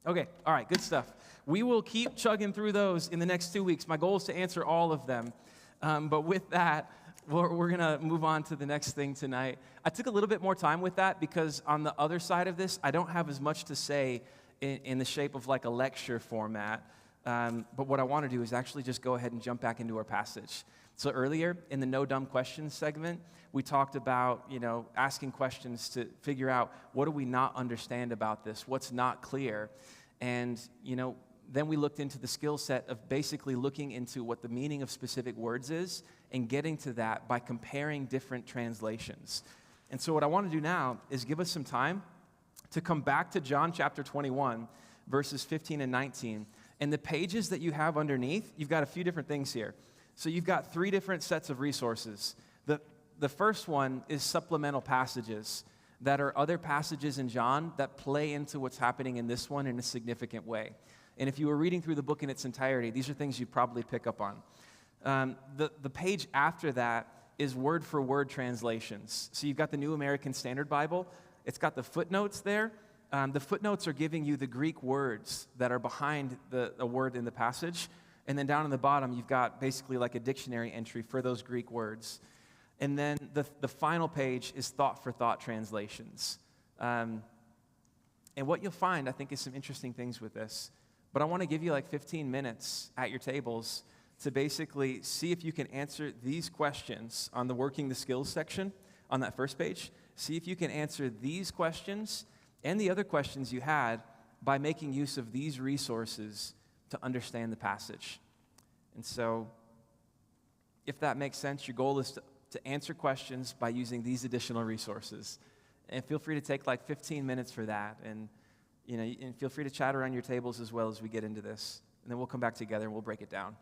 Okay, all right, good stuff. We will keep chugging through those in the next 2 weeks. My goal is to answer all of them. But with that, we're going to move on to the next thing tonight. I took a little bit more time with that because on the other side of this, I don't have as much to say in the shape of like a lecture format. But what I want to do is actually just go ahead and jump back into our passage. So earlier in the No Dumb Questions segment, we talked about, asking questions to figure out what do we not understand about this, what's not clear. And, then we looked into the skill set of basically looking into what the meaning of specific words is and getting to that by comparing different translations. And so what I want to do now is give us some time to come back to John chapter 21, verses 15 and 19. And the pages that you have underneath, you've got a few different things here. So you've got 3 different sets of resources. The first one is supplemental passages that are other passages in John that play into what's happening in this one in a significant way. And if you were reading through the book in its entirety, these are things you'd probably pick up on. The page after that is word-for-word translations. So you've got the New American Standard Bible. It's got the footnotes there. The footnotes are giving you the Greek words that are behind a word in the passage. And then down in the bottom, you've got basically like a dictionary entry for those Greek words. And then the final page is thought-for-thought translations. And what you'll find, I think, is some interesting things with this. But I want to give you like 15 minutes at your tables to basically see if you can answer these questions on the Working the Skills section on that first page. See if you can answer these questions and the other questions you had by making use of these resources to understand the passage. And so, if that makes sense, your goal is to answer questions by using these additional resources. And feel free to take like 15 minutes for that. And and feel free to chat around your tables as well as we get into this. And then we'll come back together and we'll break it down.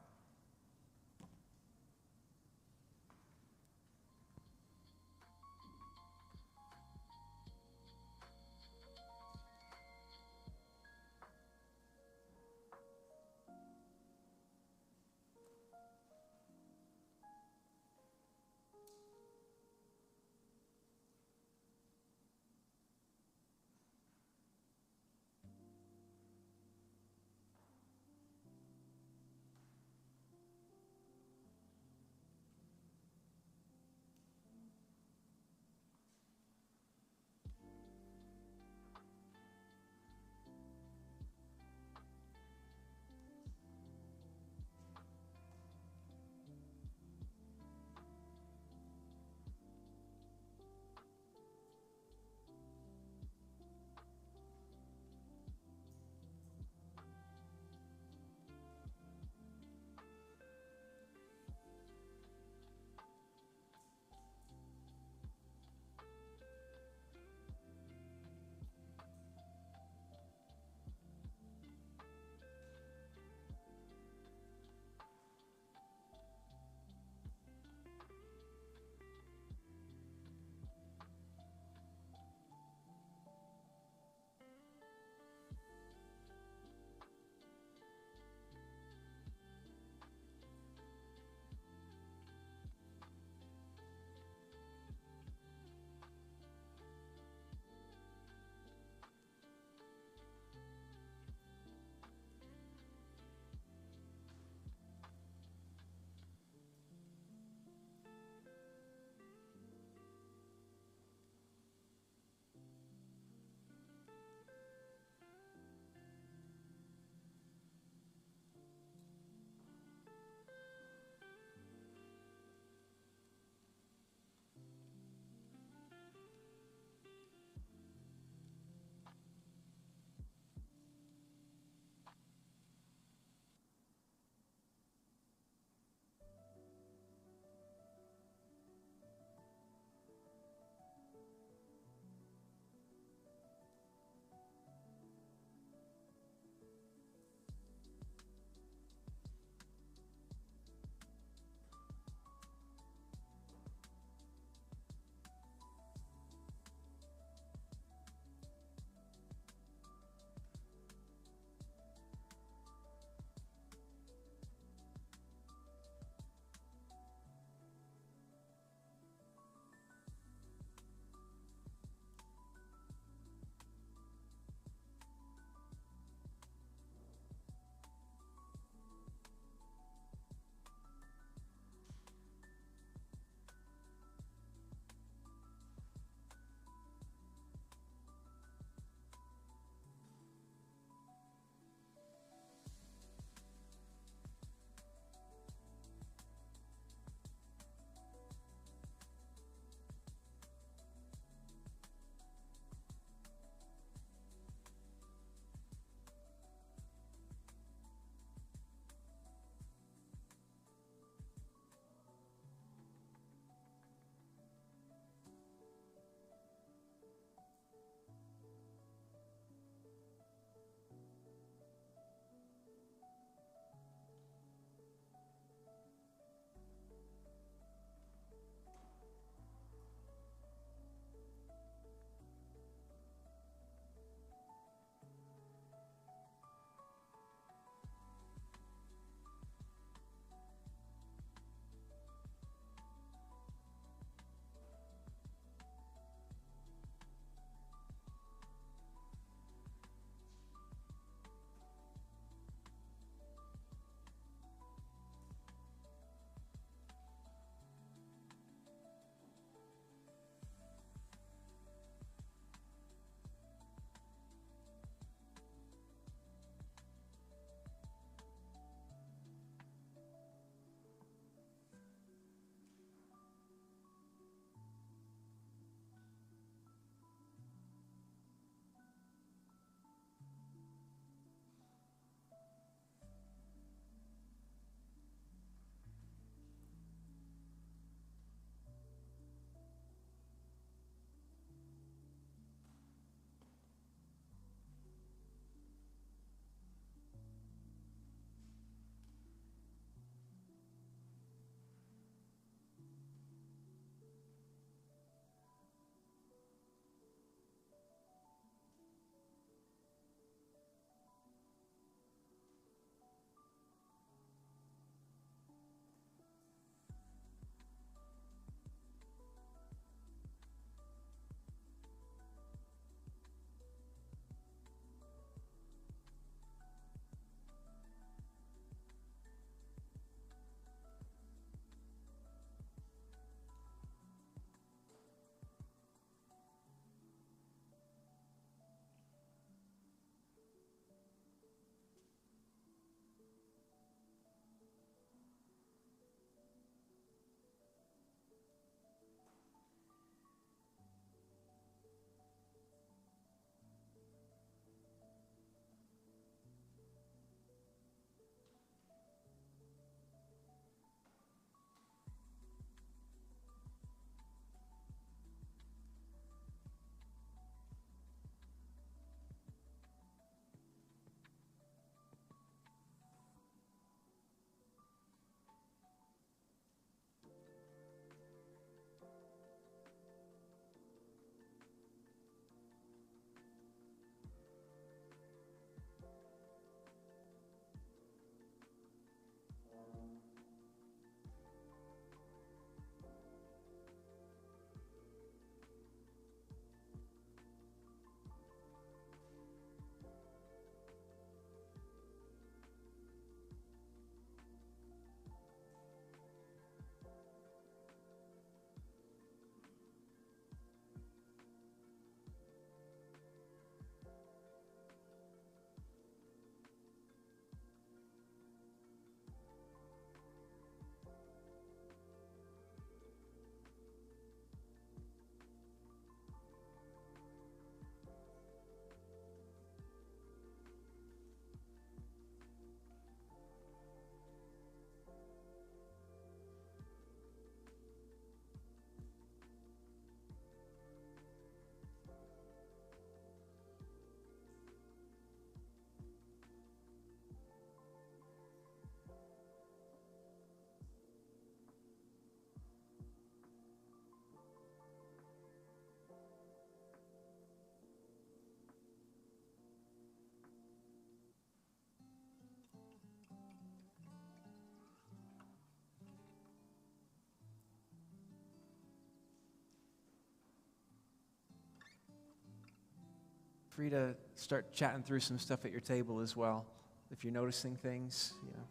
free to start chatting through some stuff at your table as well. If you're noticing things, you know.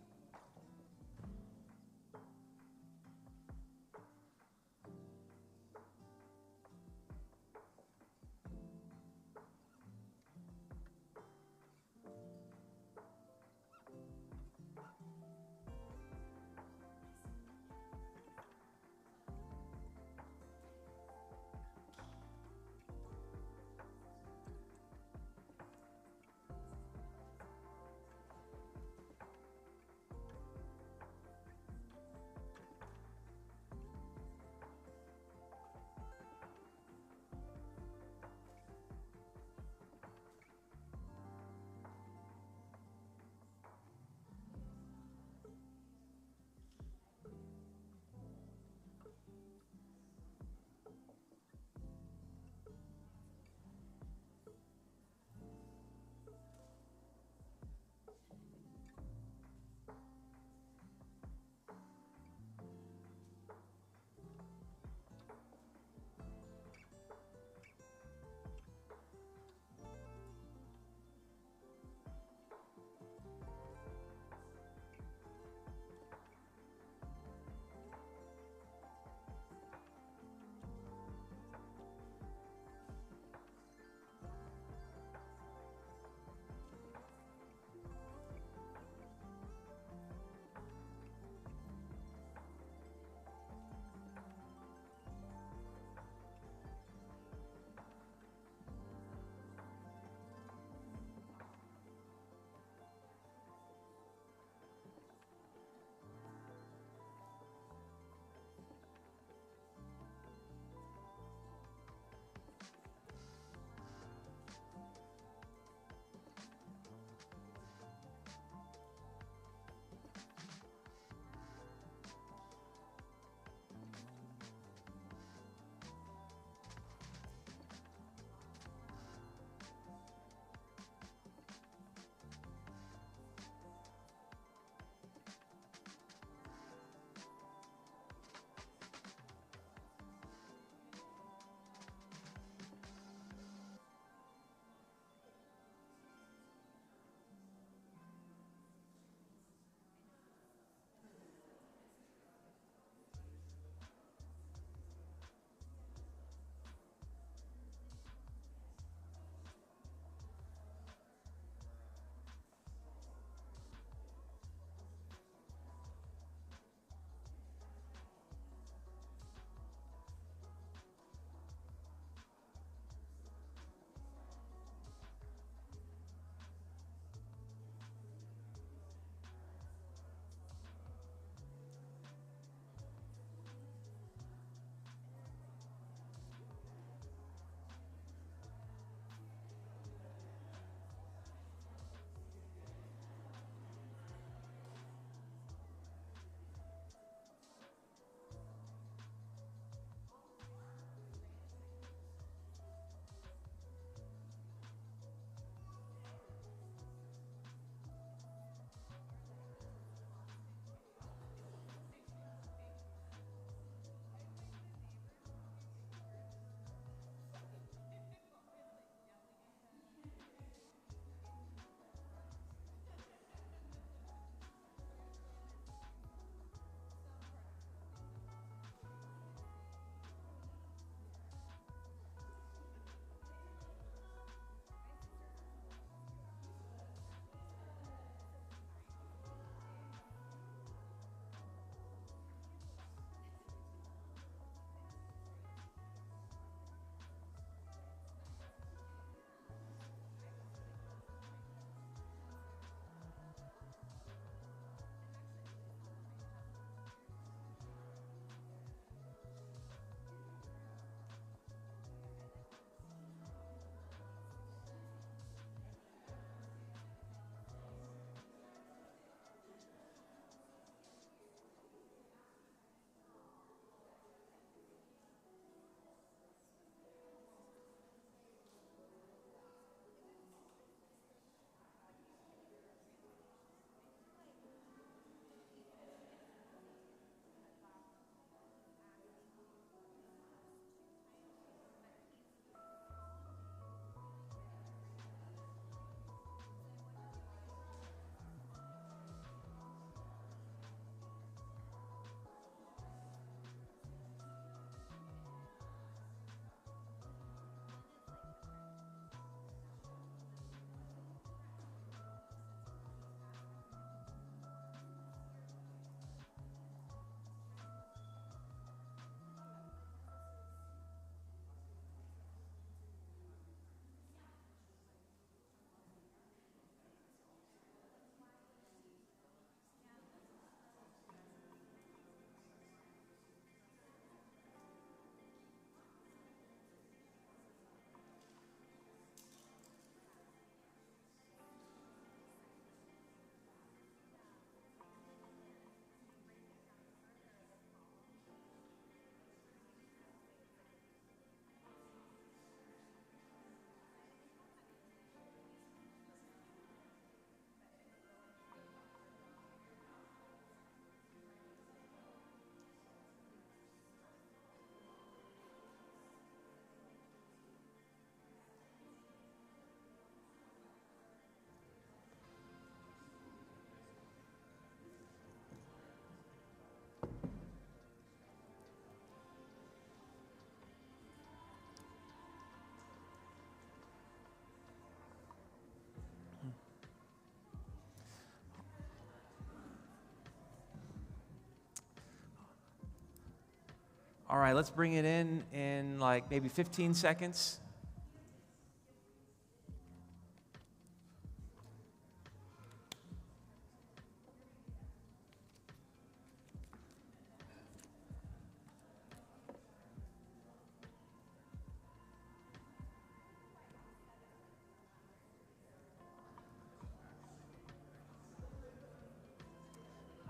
All right, let's bring it in like maybe 15 seconds.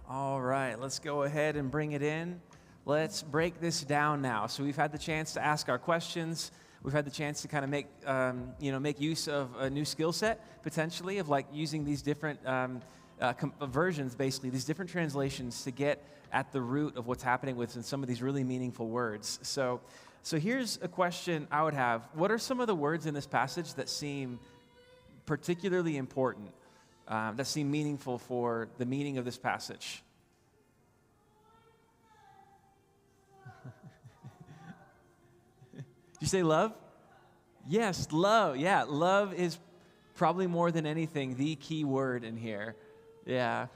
All right, let's go ahead and bring it in. Let's break this down now. So we've had the chance to ask our questions. We've had the chance to kind of make use of a new skill set, potentially, of like using these different versions, basically, these different translations to get at the root of what's happening with some of these really meaningful words. So here's a question I would have. What are some of the words in this passage that seem particularly important, that seem meaningful for the meaning of this passage? Did you say love? Yes, love. Yeah, love is probably more than anything the key word in here. Yeah.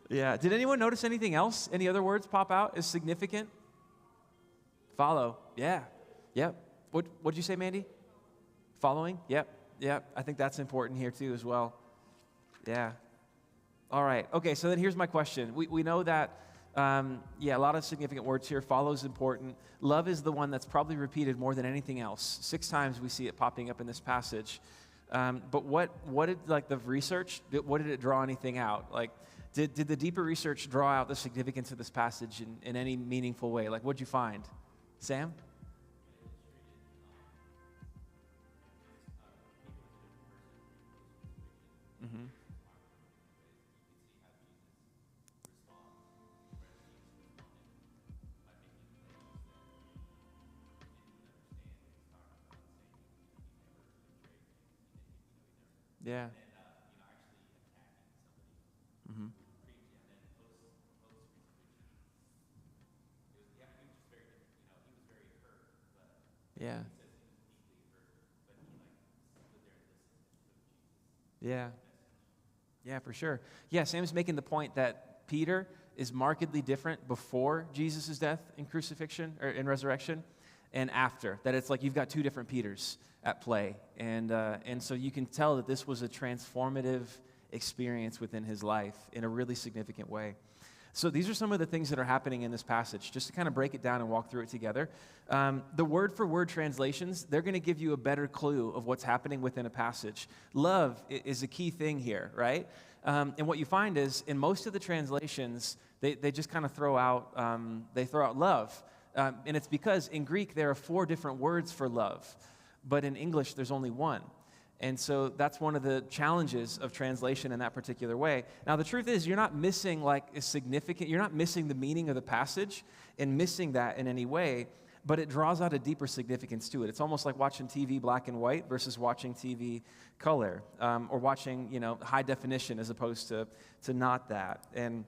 Yeah. Did anyone notice anything else? Any other words pop out as significant? Follow. Yeah. Yep. What'd you say, Mandy? Following? Yep. Yep. I think that's important here too as well. Yeah. All right. Okay, so then here's my question. We know that, a lot of significant words here. Follow is important. Love is the one that's probably repeated more than anything else. 6 times we see it popping up in this passage. But what did, like, the research, what did it draw anything out? Like, did the deeper research draw out the significance of this passage in any meaningful way? Like, what'd you find? Sam? Mm-hmm. Yeah. Mm-hmm. Yeah. Yeah. Yeah, for sure. Yeah, Sam's making the point that Peter is markedly different before Jesus' death and crucifixion or in resurrection and after. That it's like you've got 2 different Peters at play. And so you can tell that this was a transformative experience within his life in a really significant way. So these are some of the things that are happening in this passage, just to kind of break it down and walk through it together. The word-for-word translations, they're going to give you a better clue of what's happening within a passage. Love is a key thing here, right? And what you find is, in most of the translations, they just kind of throw out love. And it's because in Greek, there are 4 different words for love, but in English, there's only one. And so that's one of the challenges of translation in that particular way. Now, the truth is, you're not missing you're not missing the meaning of the passage and missing that in any way, but it draws out a deeper significance to it. It's almost like watching TV black and white versus watching TV color, or watching, high definition as opposed to not that. And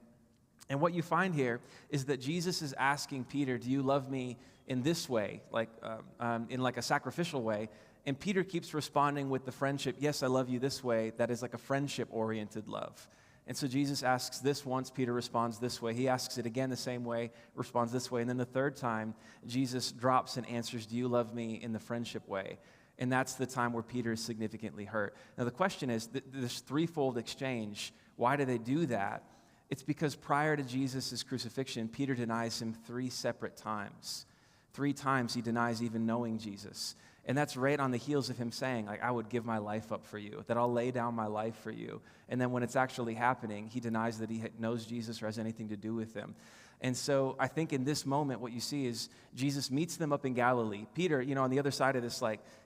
what you find here is that Jesus is asking Peter, do you love me in this way, in like a sacrificial way? And Peter keeps responding with the friendship, yes, I love you this way. That is like a friendship-oriented love. And so Jesus asks this once, Peter responds this way. He asks it again the same way, responds this way. And then the third time, Jesus drops and answers, do you love me in the friendship way? And that's the time where Peter is significantly hurt. Now the question is, this threefold exchange, why do they do that? It's because prior to Jesus' crucifixion, Peter denies him 3 separate times. 3 times he denies even knowing Jesus. And that's right on the heels of him saying, I would give my life up for you, that I'll lay down my life for you. And then when it's actually happening, he denies that he knows Jesus or has anything to do with him. And so I think in this moment, what you see is Jesus meets them up in Galilee. Peter, on the other side of this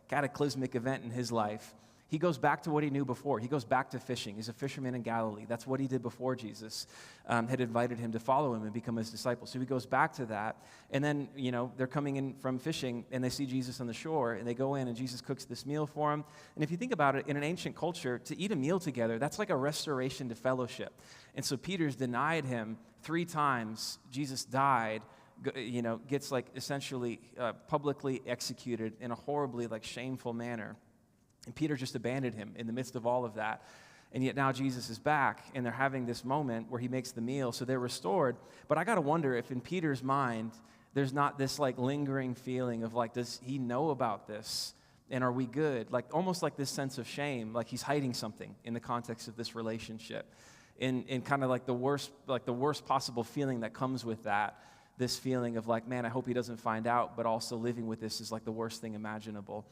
cataclysmic event in his life, he goes back to what he knew before. He goes back to fishing. He's a fisherman in Galilee. That's what he did before Jesus had invited him to follow him and become his disciple. So he goes back to that. And then, they're coming in from fishing, and they see Jesus on the shore, and they go in, and Jesus cooks this meal for them. And if you think about it, in an ancient culture, to eat a meal together, that's like a restoration to fellowship. And so Peter's denied him 3 times. Jesus died, gets essentially publicly executed in a horribly shameful manner. And Peter just abandoned him in the midst of all of that. And yet now Jesus is back, and they're having this moment where he makes the meal, so they're restored. But I got to wonder if in Peter's mind, there's not this like lingering feeling of like, does he know about this? And are we good? Like almost like this sense of shame, like he's hiding something in the context of this relationship. In kind of like the worst possible feeling that comes with that, this feeling of like, man, I hope he doesn't find out, but also living with this is like the worst thing imaginable.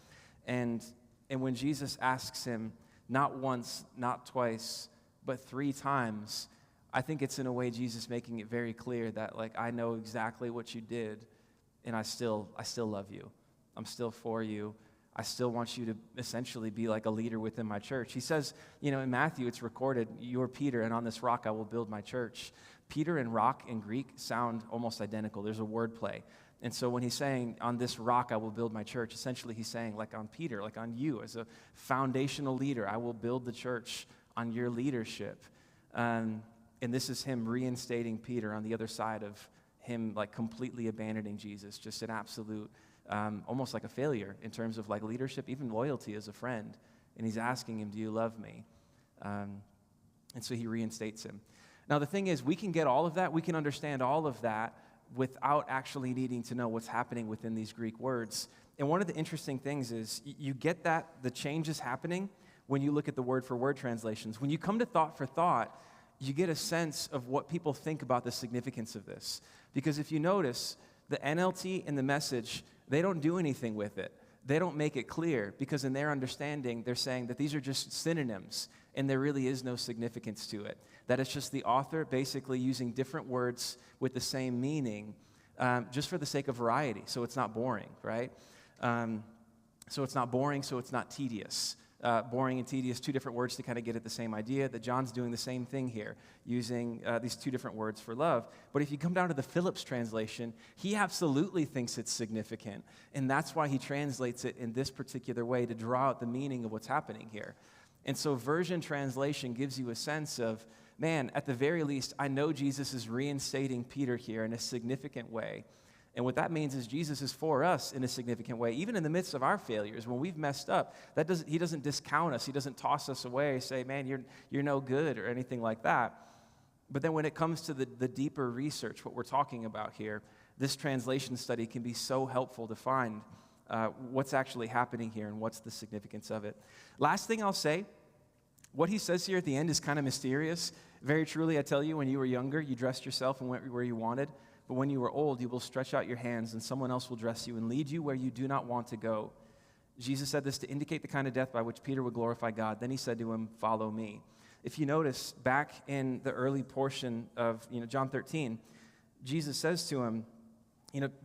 And when Jesus asks him, not once, not twice, but 3 times, I think it's in a way Jesus making it very clear that like, I know exactly what you did, and I still love you. I'm still for you. I still want you to essentially be like a leader within my church. He says, in Matthew, it's recorded, you're Peter, and on this rock I will build my church. Peter and rock in Greek sound almost identical. There's a word play. And so when he's saying, on this rock I will build my church, essentially he's saying, like on Peter, like on you as a foundational leader, I will build the church on your leadership. And this is him reinstating Peter on the other side of him like completely abandoning Jesus, just an absolute, almost like a failure in terms of like leadership, even loyalty as a friend. And he's asking him, do you love me? And so he reinstates him. Now the thing is, we can get all of that, we can understand all of that without actually needing to know what's happening within these Greek words. And one of the interesting things is you get that the change is happening when you look at the word-for-word translations. When you come to thought for thought, you get a sense of what people think about the significance of this. Because if you notice, the NLT and the Message, they don't do anything with it. They don't make it clear, because in their understanding, they're saying that these are just synonyms, and there really is no significance to it. That it's just the author basically using different words with the same meaning, just for the sake of variety, so it's not boring, right? So it's not boring, so it's not tedious. Boring and tedious, 2 different words to kind of get at the same idea, that John's doing the same thing here, using these 2 different words for love. But if you come down to the Phillips translation, he absolutely thinks it's significant, and that's why he translates it in this particular way to draw out the meaning of what's happening here. And so version translation gives you a sense of, man, at the very least, I know Jesus is reinstating Peter here in a significant way. And what that means is Jesus is for us in a significant way, even in the midst of our failures. When we've messed up, he doesn't discount us. He doesn't toss us away, say, man, you're no good or anything like that. But then when it comes to the deeper research, what we're talking about here, this translation study can be so helpful to find what's actually happening here and what's the significance of it. Last thing I'll say, what he says here at the end is kind of mysterious. Very truly, I tell you, when you were younger, you dressed yourself and went where you wanted. But when you are old, you will stretch out your hands, and someone else will dress you and lead you where you do not want to go. Jesus said this to indicate the kind of death by which Peter would glorify God. Then he said to him, follow me. If you notice, back in the early portion of John 13, Jesus says to him,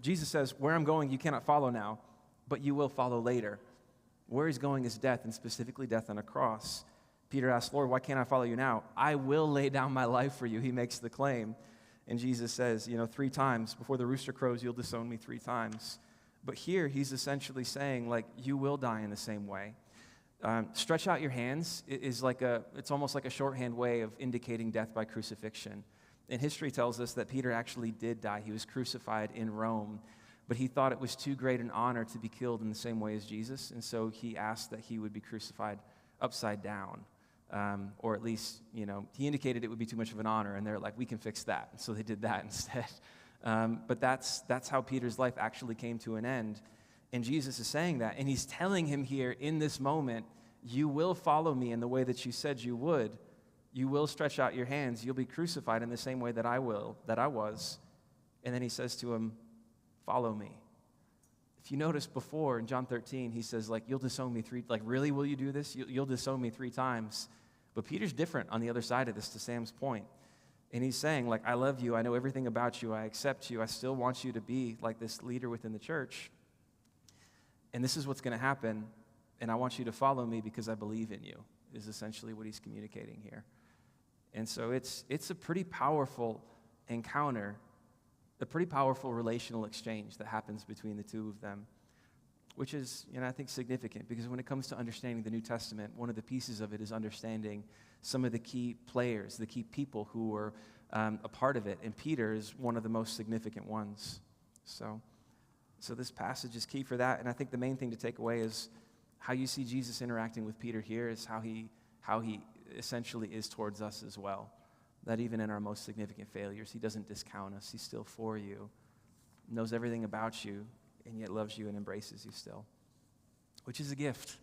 Jesus says, where I'm going, you cannot follow now, but you will follow later. Where he's going is death, and specifically death on a cross. Peter asked, Lord, why can't I follow you now? I will lay down my life for you, he makes the claim. And Jesus says, 3 times, before the rooster crows, you'll disown me 3 times. But here, he's essentially saying, like, you will die in the same way. Stretch out your hands is it's almost like a shorthand way of indicating death by crucifixion. And history tells us that Peter actually did die. He was crucified in Rome, but he thought it was too great an honor to be killed in the same way as Jesus, and so he asked that he would be crucified upside down. Or at least, he indicated it would be too much of an honor, and they're like, we can fix that. And so they did that instead. But that's how Peter's life actually came to an end. And Jesus is saying that, and he's telling him here in this moment, you will follow me in the way that you said you would. You will stretch out your hands. You'll be crucified in the same way that I was. And then he says to him, follow me. If you notice before in John 13, he says, you'll disown me really, will you do this? You'll disown me 3 times. But Peter's different on the other side of this, to Sam's point. And he's saying, I love you. I know everything about you. I accept you. I still want you to be like this leader within the church. And this is what's going to happen. And I want you to follow me because I believe in you, is essentially what he's communicating here. And so it's a pretty powerful encounter, a pretty powerful relational exchange that happens between the 2 of them, which is, I think significant, because when it comes to understanding the New Testament, one of the pieces of it is understanding some of the key players, the key people who were a part of it, and Peter is one of the most significant ones. So this passage is key for that, and I think the main thing to take away is how you see Jesus interacting with Peter here is how he essentially is towards us as well. That even in our most significant failures, he doesn't discount us. He's still for you, knows everything about you, and yet loves you and embraces you still, which is a gift.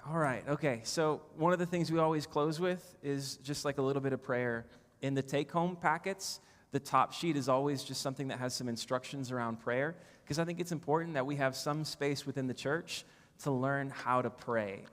All right, okay, so one of the things we always close with is just like a little bit of prayer. In the take-home packets, the top sheet is always just something that has some instructions around prayer, because I think it's important that we have some space within the church to learn how to pray,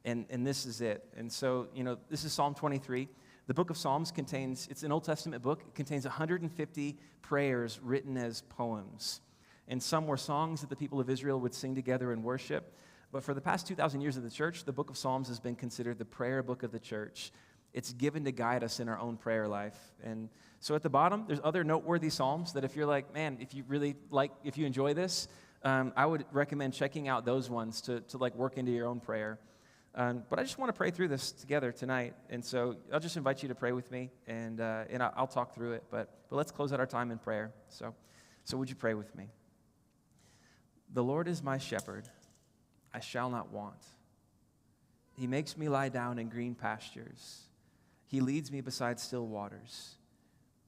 and this is it. And so, this is Psalm 23. The book of Psalms it's an Old Testament book. It contains 150 prayers written as poems, and some were songs that the people of Israel would sing together in worship. But for the past 2,000 years of the church, the book of Psalms has been considered the prayer book of the church. It's given to guide us in our own prayer life. And so at the bottom, there's other noteworthy psalms that if you're like, man, if you enjoy this, I would recommend checking out those ones to work into your own prayer. But I just want to pray through this together tonight. And so I'll just invite you to pray with me, and I'll talk through it. But let's close out our time in prayer. So would you pray with me? The Lord is my shepherd. I shall not want. He makes me lie down in green pastures. He leads me beside still waters.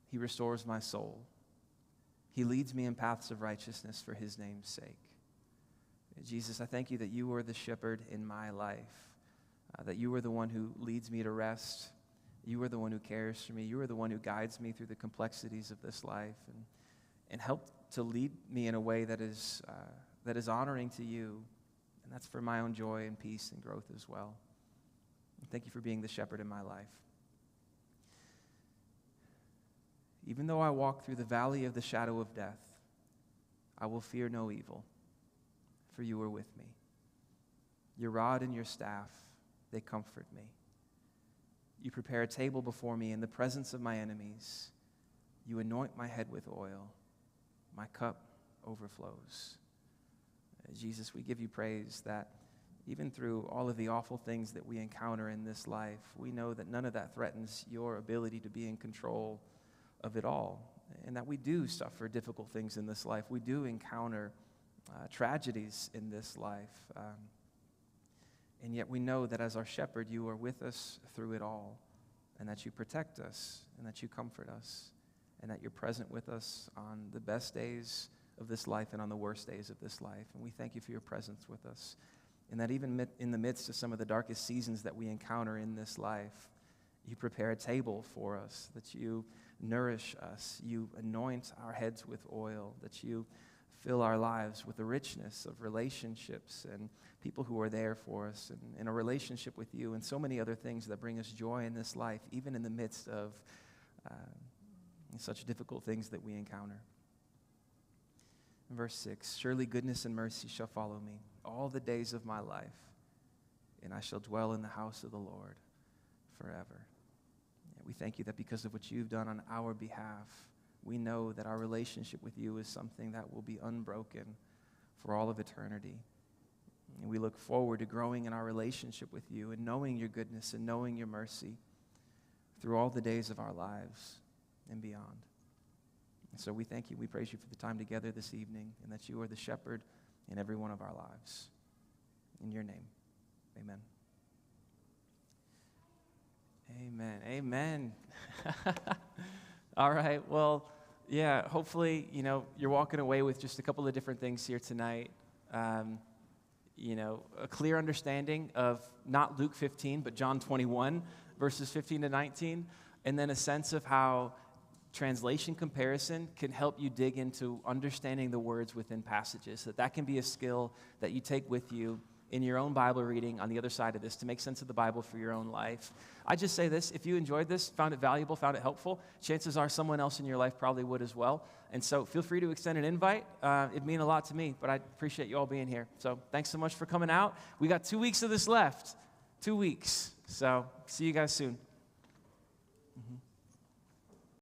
He restores my soul. He leads me in paths of righteousness for his name's sake. Jesus, I thank you that you are the shepherd in my life, that you are the one who leads me to rest. You are the one who cares for me. You are the one who guides me through the complexities of this life and help to lead me in a way that is honoring to you. And that's for my own joy and peace and growth as well. And thank you for being the shepherd in my life. Even though I walk through the valley of the shadow of death, I will fear no evil, for you are with me. Your rod and your staff, they comfort me. You prepare a table before me in the presence of my enemies. You anoint my head with oil. My cup overflows. Jesus, we give you praise that even through all of the awful things that we encounter in this life, we know that none of that threatens your ability to be in control of it all, and that we do suffer difficult things in this life. We do encounter tragedies in this life, and yet we know that as our shepherd, you are with us through it all, and that you protect us, and that you comfort us, and that you're present with us on the best days of this life and on the worst days of this life. And we thank you for your presence with us, and that even in the midst of some of the darkest seasons that we encounter in this life, you prepare a table for us, that you nourish us, you anoint our heads with oil, that you fill our lives with the richness of relationships and people who are there for us, and in a relationship with you, and so many other things that bring us joy in this life, even in the midst of such difficult things that we encounter. In verse 6, surely goodness and mercy shall follow me all the days of my life, and I shall dwell in the house of the Lord forever. We thank you that because of what you've done on our behalf, we know that our relationship with you is something that will be unbroken for all of eternity. And we look forward to growing in our relationship with you and knowing your goodness and knowing your mercy through all the days of our lives and beyond. And so we thank you. We praise you for the time together this evening, and that you are the shepherd in every one of our lives. In your name, amen. Amen. Amen. All right. Well, yeah, hopefully, you're walking away with just a couple of different things here tonight. A clear understanding of not Luke 15, but John 21, verses 15 to 19, and then a sense of how translation comparison can help you dig into understanding the words within passages, that can be a skill that you take with you in your own Bible reading on the other side of this to make sense of the Bible for your own life. I just say this, if you enjoyed this, found it valuable, found it helpful, chances are someone else in your life probably would as well. And so feel free to extend an invite. It'd mean a lot to me, but I appreciate you all being here. So thanks so much for coming out. We got 2 weeks of this left, 2 weeks. So see you guys soon.